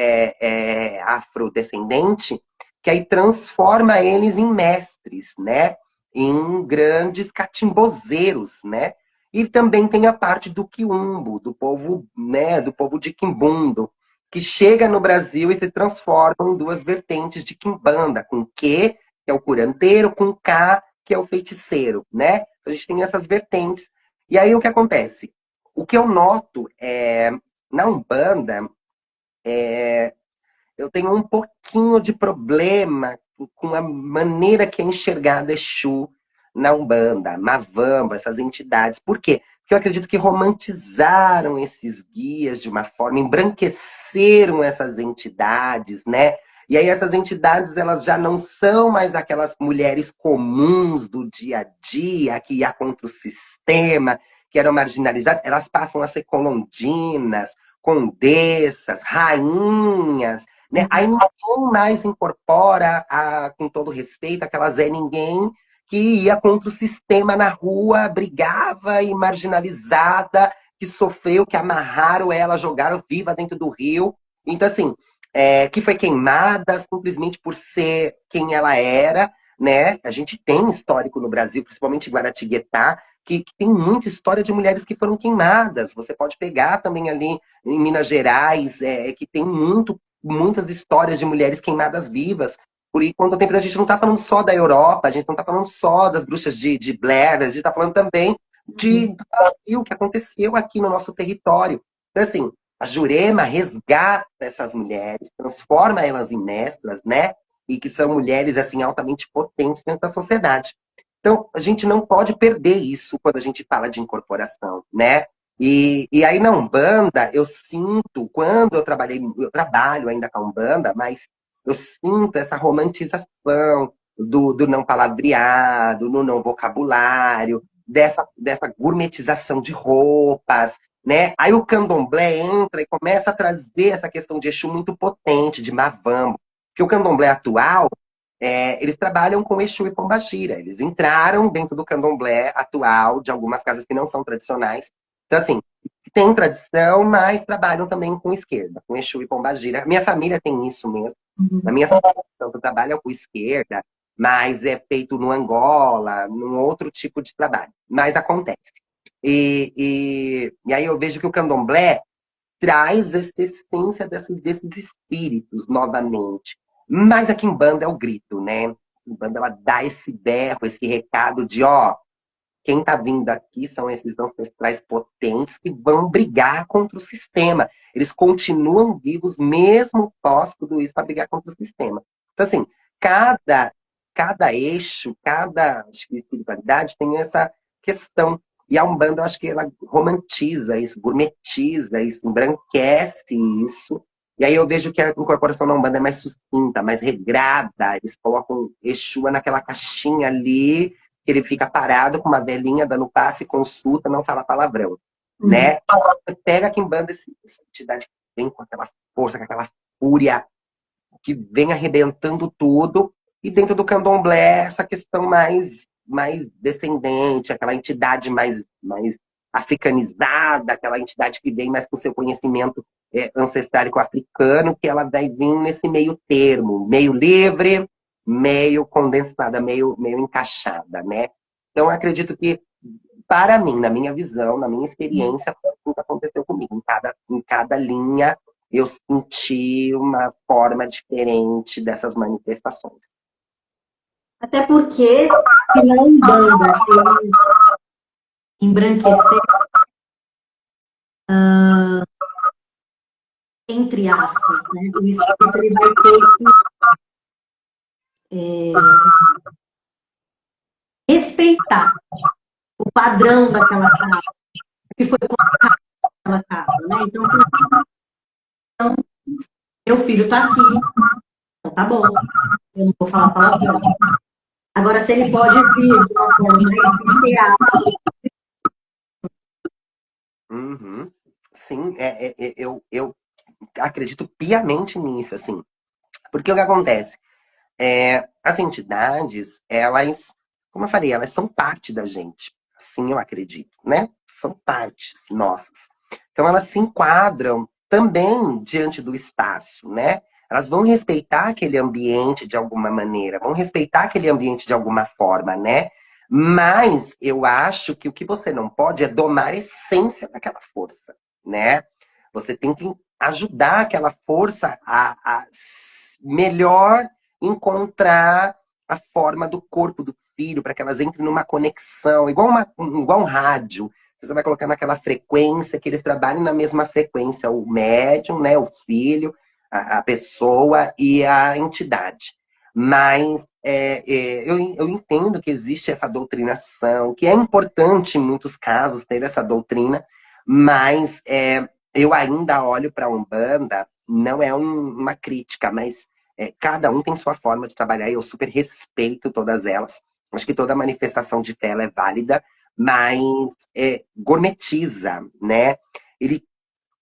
afrodescendente, que aí transforma eles em mestres, né? Em grandes catimbozeiros, né? E também tem a parte do quiumbo, do povo, né? Do povo de Quimbundo, que chega no Brasil e se transforma em duas vertentes de quimbanda, com Q, que é o curandeiro, com K, que é o feiticeiro, né? A gente tem essas vertentes. E aí o que acontece? O que eu noto na Umbanda, eu tenho um pouquinho de problema com a maneira que é enxergada Exu na Umbanda, Mavamba, essas entidades. Por quê? Porque eu acredito que romantizaram esses guias de uma forma, embranqueceram essas entidades, né? E aí essas entidades, elas já não são mais aquelas mulheres comuns do dia a dia, que ia contra o sistema, que eram marginalizadas, elas passam a ser colondinas, condessas, rainhas, né? Aí ninguém mais incorpora, com todo respeito, aquela Zé Ninguém que ia contra o sistema na rua, brigava e marginalizada, que sofreu, que amarraram ela, jogaram viva dentro do rio. Então, assim, que foi queimada simplesmente por ser quem ela era, né? A gente tem histórico no Brasil, principalmente em Guaratinguetá, que tem muita história de mulheres que foram queimadas. Você pode pegar também ali em Minas Gerais, que tem muitas histórias de mulheres queimadas vivas. Por enquanto tempo a gente não está falando só da Europa, a gente não está falando só das bruxas de Blair, a gente está falando também do Brasil, que aconteceu aqui no nosso território. Então, assim, a Jurema resgata essas mulheres, transforma elas em mestras, né? E que são mulheres, assim, altamente potentes dentro da sociedade. Então, a gente não pode perder isso quando a gente fala de incorporação, né? E aí na Umbanda, eu sinto, quando eu trabalho ainda com a Umbanda, mas eu sinto essa romantização do não palavreado, no não vocabulário, dessa gourmetização de roupas, né? Aí o candomblé entra e começa a trazer essa questão de Exu muito potente, de Mavambo. Porque o candomblé atual, eles trabalham com Exu e Pombagira. Eles entraram dentro do candomblé atual, de algumas casas que não são tradicionais. Então, assim, tem tradição, mas trabalham também com esquerda, com Exu e Pombagira. Minha família tem isso mesmo. Na minha família, tanto trabalha com esquerda, mas é feito no Angola, num outro tipo de trabalho. Mas acontece. E aí eu vejo que o candomblé traz essa essência desses espíritos novamente. Mas a Quimbanda é o grito, né? A Quimbanda, ela dá esse berro, esse recado de, ó, quem tá vindo aqui são esses ancestrais potentes que vão brigar contra o sistema. Eles continuam vivos mesmo pós tudo isso para brigar contra o sistema. Então, assim, cada, cada eixo, cada espiritualidade tem essa questão. E a Umbanda, eu acho que ela romantiza isso, gourmetiza isso, embranquece isso. E aí eu vejo que a incorporação na Umbanda é mais sucinta, mais regrada. Eles colocam Exua naquela caixinha ali, que ele fica parado com uma velhinha dando passe, consulta, não fala palavrão, né? Você pega a Quimbanda, essa entidade que vem com aquela força, com aquela fúria, que vem arrebentando tudo, e dentro do candomblé, essa questão mais descendente, aquela entidade mais africanizada, aquela entidade que vem mais com seu conhecimento ancestrálico africano, que ela vai vir nesse meio termo, meio livre, meio condensada, meio encaixada, né? Então, eu acredito que, para mim, na minha visão, na minha experiência, foi o que aconteceu comigo. Em cada linha, eu senti uma forma diferente dessas manifestações. Até porque, se na Umbanda ele embranquecer, entre aspas, né? O espírito ele vai ter que respeitar o padrão daquela casa, que foi colocado naquela casa, né? Então, meu filho tá aqui, então tá bom, eu não vou falar palavrão. Agora, se ele pode vir de uma forma mais literal. Uhum. Sim, eu acredito piamente nisso, assim. Porque o que acontece? As entidades, elas, como eu falei, elas são parte da gente. Assim eu acredito, né? São partes nossas. Então elas se enquadram também diante do espaço, né? Elas vão respeitar aquele ambiente de alguma maneira, vão respeitar aquele ambiente de alguma forma, né? Mas eu acho que o que você não pode é domar a essência daquela força, né? Você tem que ajudar aquela força a melhor encontrar a forma do corpo do filho, para que elas entrem numa conexão, igual um rádio. Você vai colocar naquela frequência, que eles trabalhem na mesma frequência, o médium, né, o filho, a pessoa e a entidade. Mas eu entendo que existe essa doutrinação, que é importante em muitos casos ter essa doutrina, mas eu ainda olho para a Umbanda, não é uma crítica, mas cada um tem sua forma de trabalhar e eu super respeito todas elas. Acho que toda manifestação de fé ela é válida, mas gourmetiza, né? Ele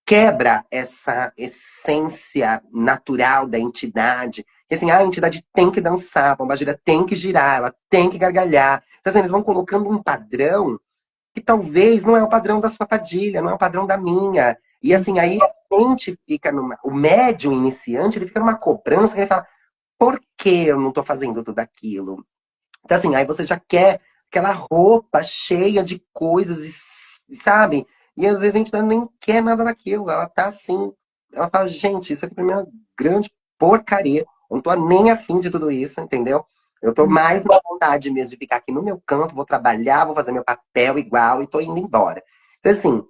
quebra essa essência natural da entidade. E assim, a entidade tem que dançar, a pombagira tem que girar, ela tem que gargalhar. Então, assim, eles vão colocando um padrão que talvez não é o padrão da sua padilha, não é o padrão da minha. E assim, aí a gente fica o médium iniciante, ele fica numa cobrança, que ele fala, por que eu não estou fazendo tudo aquilo? Então assim, aí você já quer aquela roupa cheia de coisas, sabe? E às vezes a gente nem quer nada daquilo. Ela tá assim, ela fala, gente, isso aqui pra mim é uma grande porcaria. Eu não tô nem afim de tudo isso, entendeu? Eu tô mais na vontade mesmo de ficar aqui no meu canto, vou trabalhar, vou fazer meu papel igual e tô indo embora. Então, assim,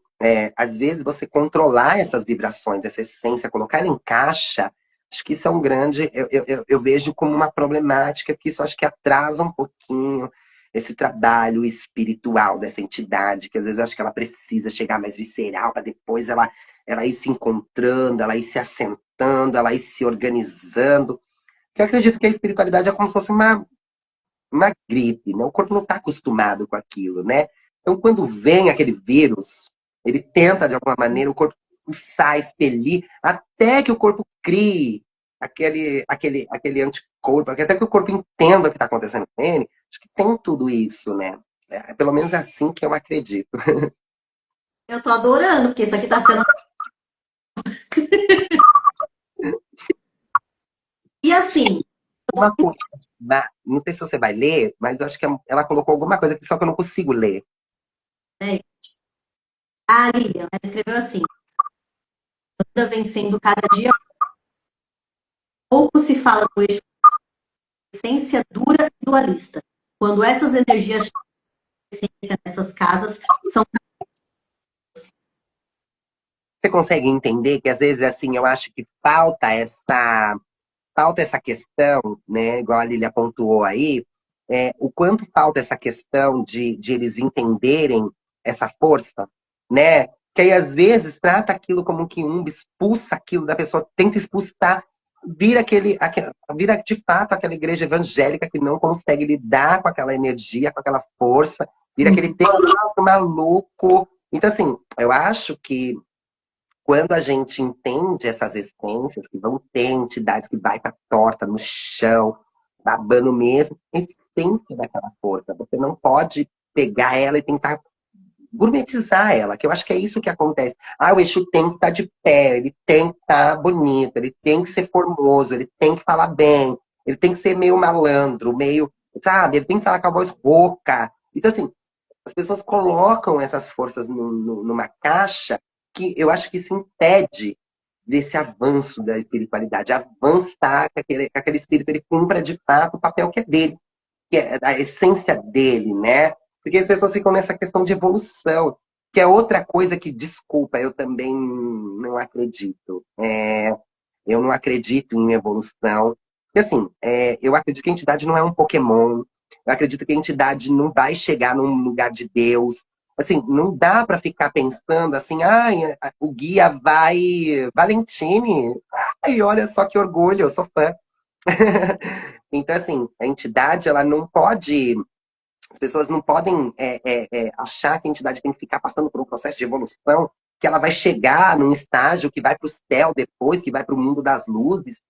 às vezes você controlar essas vibrações, essa essência, colocar ela em caixa, acho que isso é um grande. Eu vejo como uma problemática, que isso acho que atrasa um pouquinho esse trabalho espiritual dessa entidade, que às vezes acho que ela precisa chegar mais visceral para depois ela ir se encontrando, ela ir se assentando, ela ir se organizando. Porque eu acredito que a espiritualidade é como se fosse uma gripe, né? O corpo não está acostumado com aquilo, né? Então, quando vem aquele vírus, ele tenta, de alguma maneira, o corpo expulsar, expelir, até que o corpo crie aquele anticorpo, até que o corpo entenda o que está acontecendo com ele. Acho que tem tudo isso, né? Pelo menos é assim que eu acredito. Eu tô adorando, porque isso aqui tá sendo. E assim, Uma coisa, não sei se você vai ler, mas eu acho que ela colocou alguma coisa aqui, só que eu não consigo ler. né, a Lilian, ela escreveu assim: anda vencendo cada dia, pouco se fala do eixo de essência dura e dualista. Quando essas energias chegam à essência nessas casas, são. Você consegue entender que às vezes assim, eu acho que falta essa questão, né, igual a Lilia pontuou aí, o quanto falta essa questão de eles entenderem essa força, né? Que aí, às vezes, trata aquilo como um quiumba, expulsa aquilo da pessoa, tenta expulsar, vira de fato aquela igreja evangélica que não consegue lidar com aquela energia, com aquela força, vira aquele templo maluco. Então, assim, eu acho que quando a gente entende essas essências, que vão ter entidades que vai estar torta no chão, babando mesmo, a essência daquela força. Você não pode pegar ela e tentar gourmetizar ela, que eu acho que é isso que acontece. Ah, o Exu tem que estar de pé, ele tem que estar bonito, ele tem que ser formoso, ele tem que falar bem, ele tem que ser meio malandro, meio, sabe, ele tem que falar com a voz rouca. Então, assim, as pessoas colocam essas forças numa caixa que eu acho que isso impede desse avanço da espiritualidade, avançar, que aquele espírito ele cumpra de fato o papel que é dele, que é a essência dele, né? Porque as pessoas ficam nessa questão de evolução, que é outra coisa que, desculpa, eu também não acredito. Eu não acredito em evolução. Porque, assim, eu acredito que a entidade não é um Pokémon. Eu acredito que a entidade não vai chegar num lugar de Deus. Assim, não dá para ficar pensando assim, o guia vai. Valentine! Ai, olha só que orgulho, eu sou fã. Então, assim, a entidade, ela não pode. As pessoas não podem achar que a entidade tem que ficar passando por um processo de evolução, que ela vai chegar num estágio que vai para o céu depois, que vai para o mundo das luzes.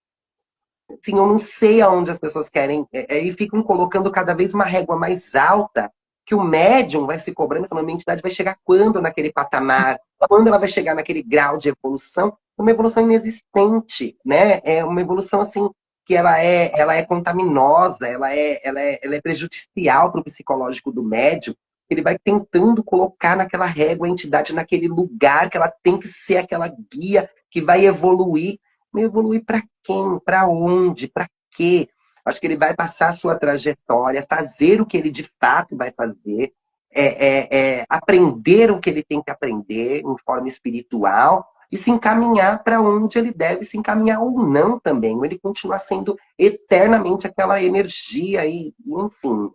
Assim, eu não sei aonde as pessoas querem, e ficam colocando cada vez uma régua mais alta, que o médium vai se cobrando, falando, a entidade vai chegar quando naquele patamar? Quando ela vai chegar naquele grau de evolução? Uma evolução inexistente, né? É uma evolução, assim, que ela é contaminosa, ela é prejudicial para o psicológico do médium. Ele vai tentando colocar naquela régua a entidade naquele lugar que ela tem que ser aquela guia que vai evoluir. Mas evoluir para quem? Para onde? Para quê? Acho que ele vai passar a sua trajetória, fazer o que ele de fato vai fazer, aprender o que ele tem que aprender em forma espiritual e se encaminhar para onde ele deve se encaminhar ou não também. Ou ele continuar sendo eternamente aquela energia e, enfim,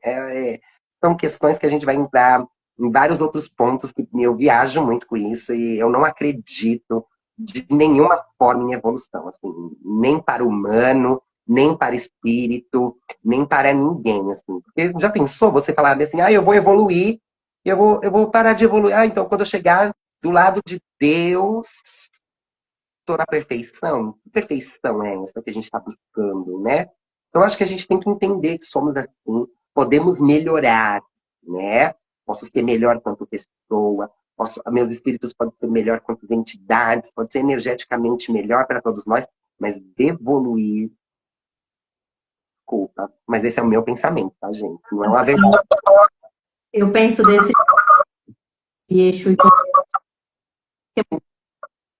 são questões que a gente vai entrar em vários outros pontos que eu viajo muito com isso e eu não acredito de nenhuma forma em evolução, assim, nem para o humano, nem para espírito, nem para ninguém, assim. Porque já pensou você falar assim, eu vou evoluir, eu vou parar de evoluir. Ah, então quando eu chegar do lado de Deus, estou na perfeição? Que perfeição é essa que a gente está buscando, né? Então acho que a gente tem que entender que somos assim, podemos melhorar, né? Posso ser melhor quanto pessoa, meus espíritos podem ser melhor quanto entidades, pode ser energeticamente melhor para todos nós, mas evoluir, desculpa, mas esse é o meu pensamento, tá, gente? Não é uma verdade. Eu penso desse eixo.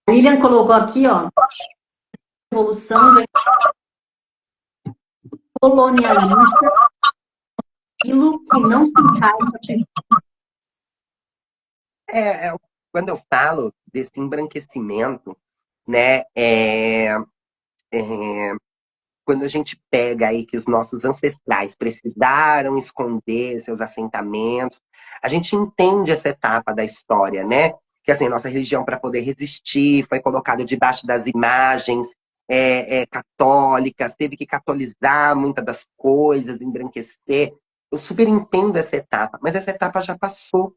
O William colocou aqui, ó, evolução vem colonialista, aquilo que não se encaixa. Quando eu falo desse embranquecimento, né, quando a gente pega aí que os nossos ancestrais precisaram esconder seus assentamentos, a gente entende essa etapa da história, né? Que assim, a nossa religião, para poder resistir, foi colocada debaixo das imagens católicas, teve que catolizar muitas das coisas, embranquecer. Eu super entendo essa etapa, mas essa etapa já passou,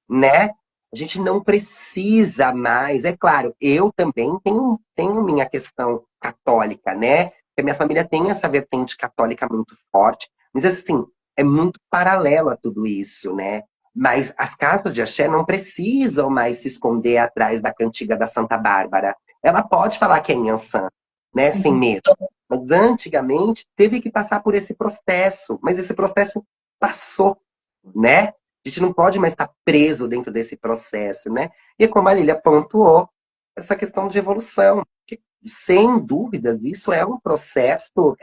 né? A gente não precisa mais. É claro, eu também tenho minha questão católica, né? Porque a minha família tem essa vertente católica muito forte, mas assim, é muito paralelo a tudo isso, né? Mas as casas de axé não precisam mais se esconder atrás da cantiga da Santa Bárbara. Ela pode falar que é Inhansã, né? Sem medo. Mas antigamente teve que passar por esse processo, mas esse processo passou, né? A gente não pode mais estar preso dentro desse processo, né? E como a Lília pontuou, essa questão de evolução, que, sem dúvidas, isso é um processo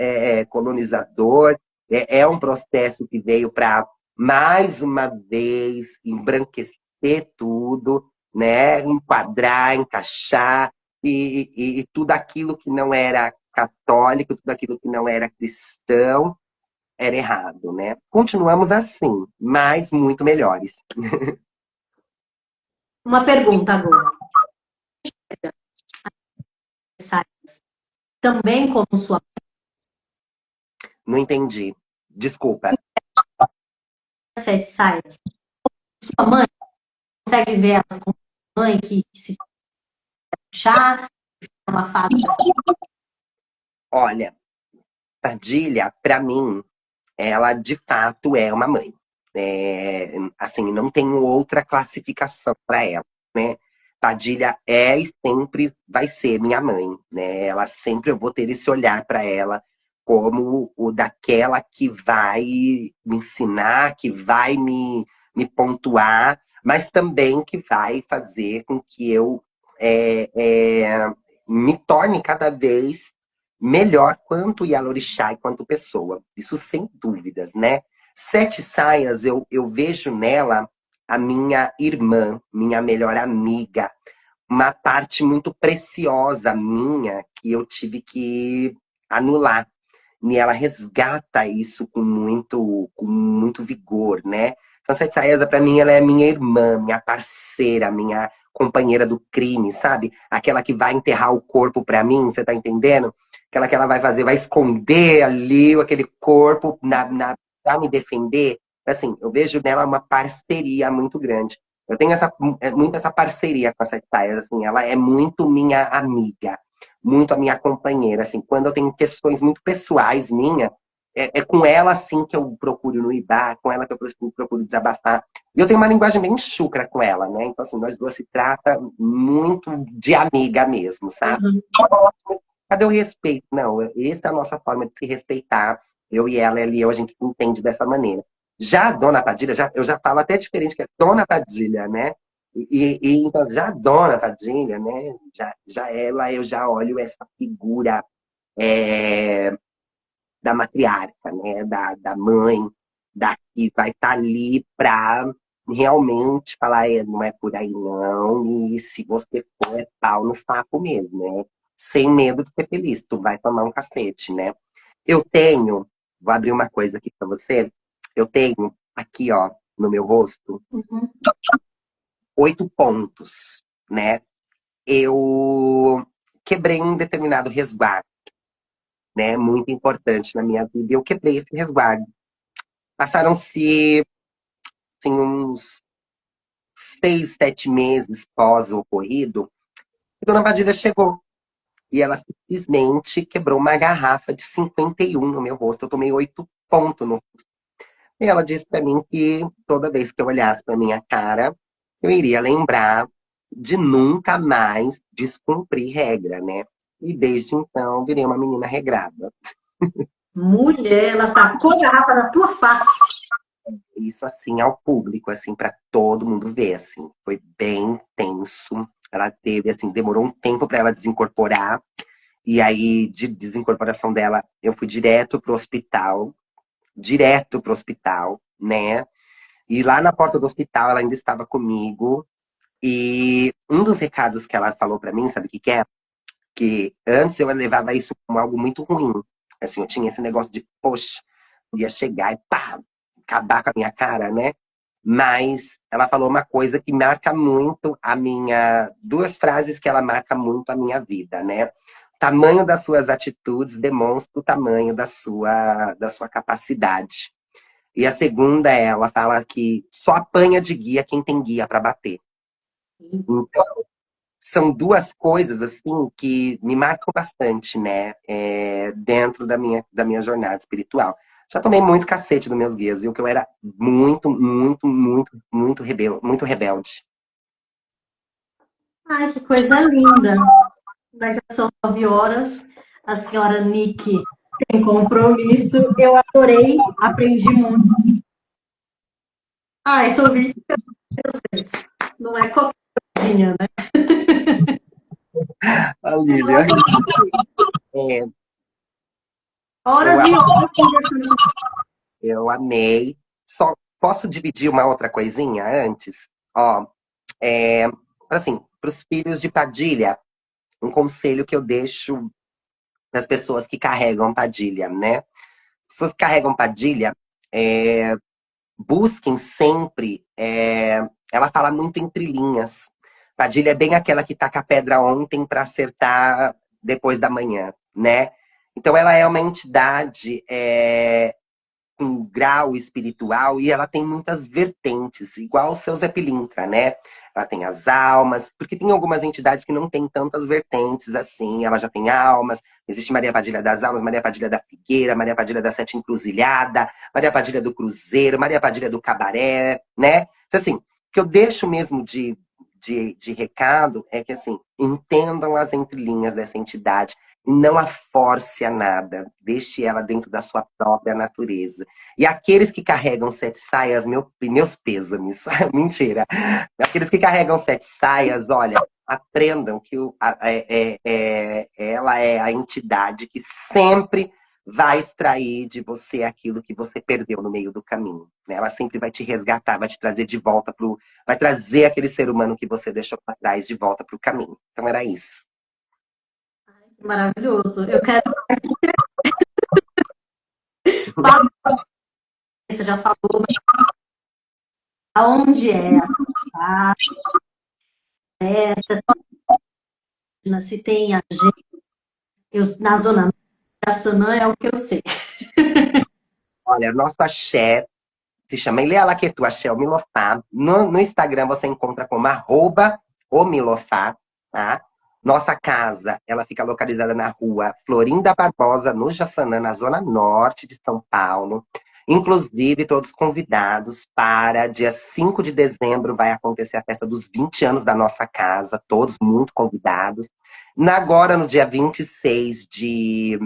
colonizador, é um processo que veio para, mais uma vez, embranquecer tudo, né? Enquadrar, encaixar, e tudo aquilo que não era católico, tudo aquilo que não era cristão, era errado, né? Continuamos assim, mas muito melhores. Uma pergunta agora. Também como sua Não entendi. Desculpa. sete saias, sua mãe consegue ver elas como mãe que se puxar, uma fábrica. Olha, Padilha, para mim, ela de fato é uma mãe. Assim, não tenho outra classificação para ela, né? Padilha é e sempre vai ser minha mãe, né? Ela sempre eu vou ter esse olhar para ela como o daquela que vai me ensinar, que vai me pontuar, mas também que vai fazer com que eu me torne cada vez melhor quanto Yalorixá e quanto pessoa. Isso sem dúvidas, né? Sete Saias, eu vejo nela a minha irmã, minha melhor amiga, uma parte muito preciosa minha que eu tive que anular. E ela resgata isso com muito vigor, né? Então, Sete Saias, para mim, ela é minha irmã, minha parceira, minha companheira do crime, sabe? Aquela que vai enterrar o corpo para mim, você tá entendendo? Aquela que ela vai fazer, vai esconder ali aquele corpo pra me defender. Assim, eu vejo nela uma parceria muito grande. Eu tenho muito essa parceria com a Sete Saias, assim, ela é muito minha amiga, muito a minha companheira, assim, quando eu tenho questões muito pessoais minha, é com ela, assim, que eu procuro no Ibá, com ela que eu procuro desabafar. E eu tenho uma linguagem bem chucra com ela, né? Então, assim, nós duas se trata muito de amiga mesmo, sabe? Uhum. Cadê o respeito? Não, essa é a nossa forma de se respeitar. Eu e ela, a gente se entende dessa maneira. Já a Dona Padilha, eu já falo até diferente, que é Dona Padilha, né? Então, já a Dona Padilha, né? Já ela, eu já olho essa figura é, da matriarca, né? Da mãe, da que vai estar ali para realmente falar, não é por aí não, e se você for, é pau no saco mesmo, né? Sem medo de ser feliz, tu vai tomar um cacete, né? Eu tenho, vou abrir uma coisa aqui para você, eu tenho aqui, ó, no meu rosto, Uhum. 8 pontos, né? Eu quebrei um determinado resguardo, né? Muito importante na minha vida, e eu quebrei esse resguardo. Passaram-se, assim, uns 6, 7 meses pós o ocorrido, e Dona Padilha chegou. E ela simplesmente quebrou uma garrafa de 51 no meu rosto. Eu tomei 8 pontos no rosto. E ela disse pra mim que toda vez que eu olhasse pra minha cara, eu iria lembrar de nunca mais descumprir regra, né? E desde então, virei uma menina regrada. Mulher, ela tacou a garrafa na tua face. isso assim ao público, assim, para todo mundo ver, assim. Foi bem tenso. Ela teve, assim, demorou um tempo para ela desincorporar. E aí, de desincorporação dela, eu fui direto pro hospital, né? E lá na porta do hospital, ela ainda estava comigo. E um dos recados que ela falou para mim, sabe o que que é? Que antes eu levava isso como algo muito ruim. Assim, eu tinha esse negócio de, poxa, ia chegar e pá, acabar com a minha cara, né? Mas ela falou uma coisa que marca muito a minha. Duas frases que ela marca muito a minha vida, né? O tamanho das suas atitudes demonstra o tamanho da sua capacidade. E a segunda, ela fala que só apanha de guia quem tem guia para bater. Então, são duas coisas assim que me marcam bastante, né? Dentro da minha jornada espiritual. Já tomei muito cacete dos meus guias, viu? Que eu era muito, muito, muito, muito rebelde. Ai, que coisa linda. Já são 9 horas. A senhora Nick tem compromisso. Eu adorei, aprendi muito. Ai, sou vítima, não é qualquer coisinha, né? A Lilian. É, eu, Horas e horas conversando. eu amei. Só posso dividir uma outra coisinha antes? Ó, é, assim, para os filhos de Padilha, um conselho que eu deixo das pessoas que carregam Padilha, né? As pessoas que carregam Padilha, busquem sempre. Ela fala muito entre linhas. Padilha é bem aquela que taca a pedra ontem para acertar depois da manhã, né? Então ela é uma entidade com grau espiritual e ela tem muitas vertentes, igual o seu Zé Pilintra, né? Ela tem as almas, porque tem algumas entidades que não têm tantas vertentes assim, ela já tem almas. Existe Maria Padilha das Almas, Maria Padilha da Figueira, Maria Padilha da Sete Encruzilhada, Maria Padilha do Cruzeiro, Maria Padilha do Cabaré, né? Então, assim, o que eu deixo mesmo de recado é que, assim, entendam as entrelinhas dessa entidade, não a force a nada, deixe ela dentro da sua própria natureza. E aqueles que carregam 7 saias, meus pêsames, mentira. Aqueles que carregam 7 saias, olha, aprendam que ela é a entidade que sempre vai extrair de você aquilo que você perdeu no meio do caminho, né? Ela sempre vai te resgatar, vai te trazer de volta vai trazer aquele ser humano que você deixou para trás de volta para o caminho. Então era isso. Maravilhoso. Eu quero. Fala, você já falou, mas aonde é? Ah, se tem a gente. Na Zona Norte, a Sanã é o que eu sei. Olha, nosso axé se chama Ilealaquetu Axé o Milofá. No Instagram você encontra como @o Milofá, tá? Nossa casa, ela fica localizada na rua Florinda Barbosa, no Jaçanã, na zona norte de São Paulo. Inclusive, todos convidados para dia 5 de dezembro vai acontecer a festa dos 20 anos da nossa casa, todos muito convidados. Agora, no dia 26 de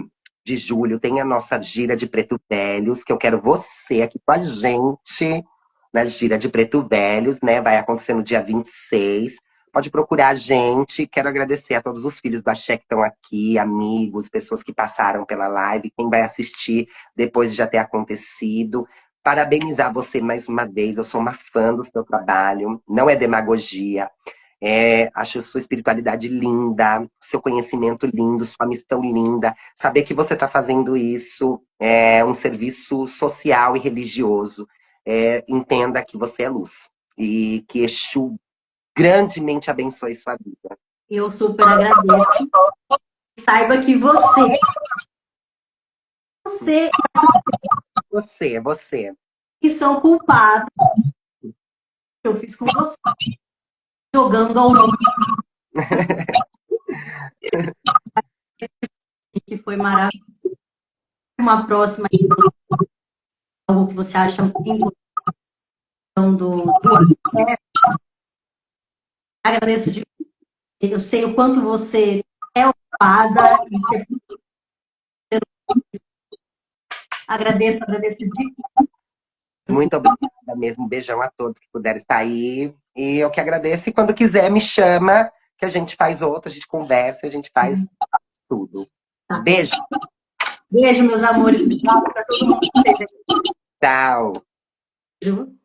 julho, tem a nossa gira de Preto Velhos, que eu quero você aqui com a gente na gira de Preto Velhos, né? Vai acontecer no dia 26. Pode procurar a gente. Quero agradecer a todos os filhos do Axé que estão aqui, amigos, pessoas que passaram pela live, quem vai assistir depois de já ter acontecido. Parabenizar você mais uma vez. Eu sou uma fã do seu trabalho. Não é demagogia. Acho sua espiritualidade linda, seu conhecimento lindo, sua missão linda. Saber que você está fazendo isso é um serviço social e religioso. Entenda que você é luz. E que Exu grandemente abençoe sua vida. Eu super agradeço. Saiba que você Você. que são culpados que eu fiz com você, jogando ao longo, que foi maravilhoso. Uma próxima, algo que você acha muito importante do agradeço de eu sei o quanto você é ocupada e agradeço de Muito obrigada mesmo. Um beijão a todos que puderem estar aí. E eu que agradeço. E quando quiser, me chama, que a gente faz outra, a gente conversa, a gente faz tudo. Tá. Beijo. Beijo, meus amores. Tchau pra todo mundo que esteve aqui. Tchau. Beijo.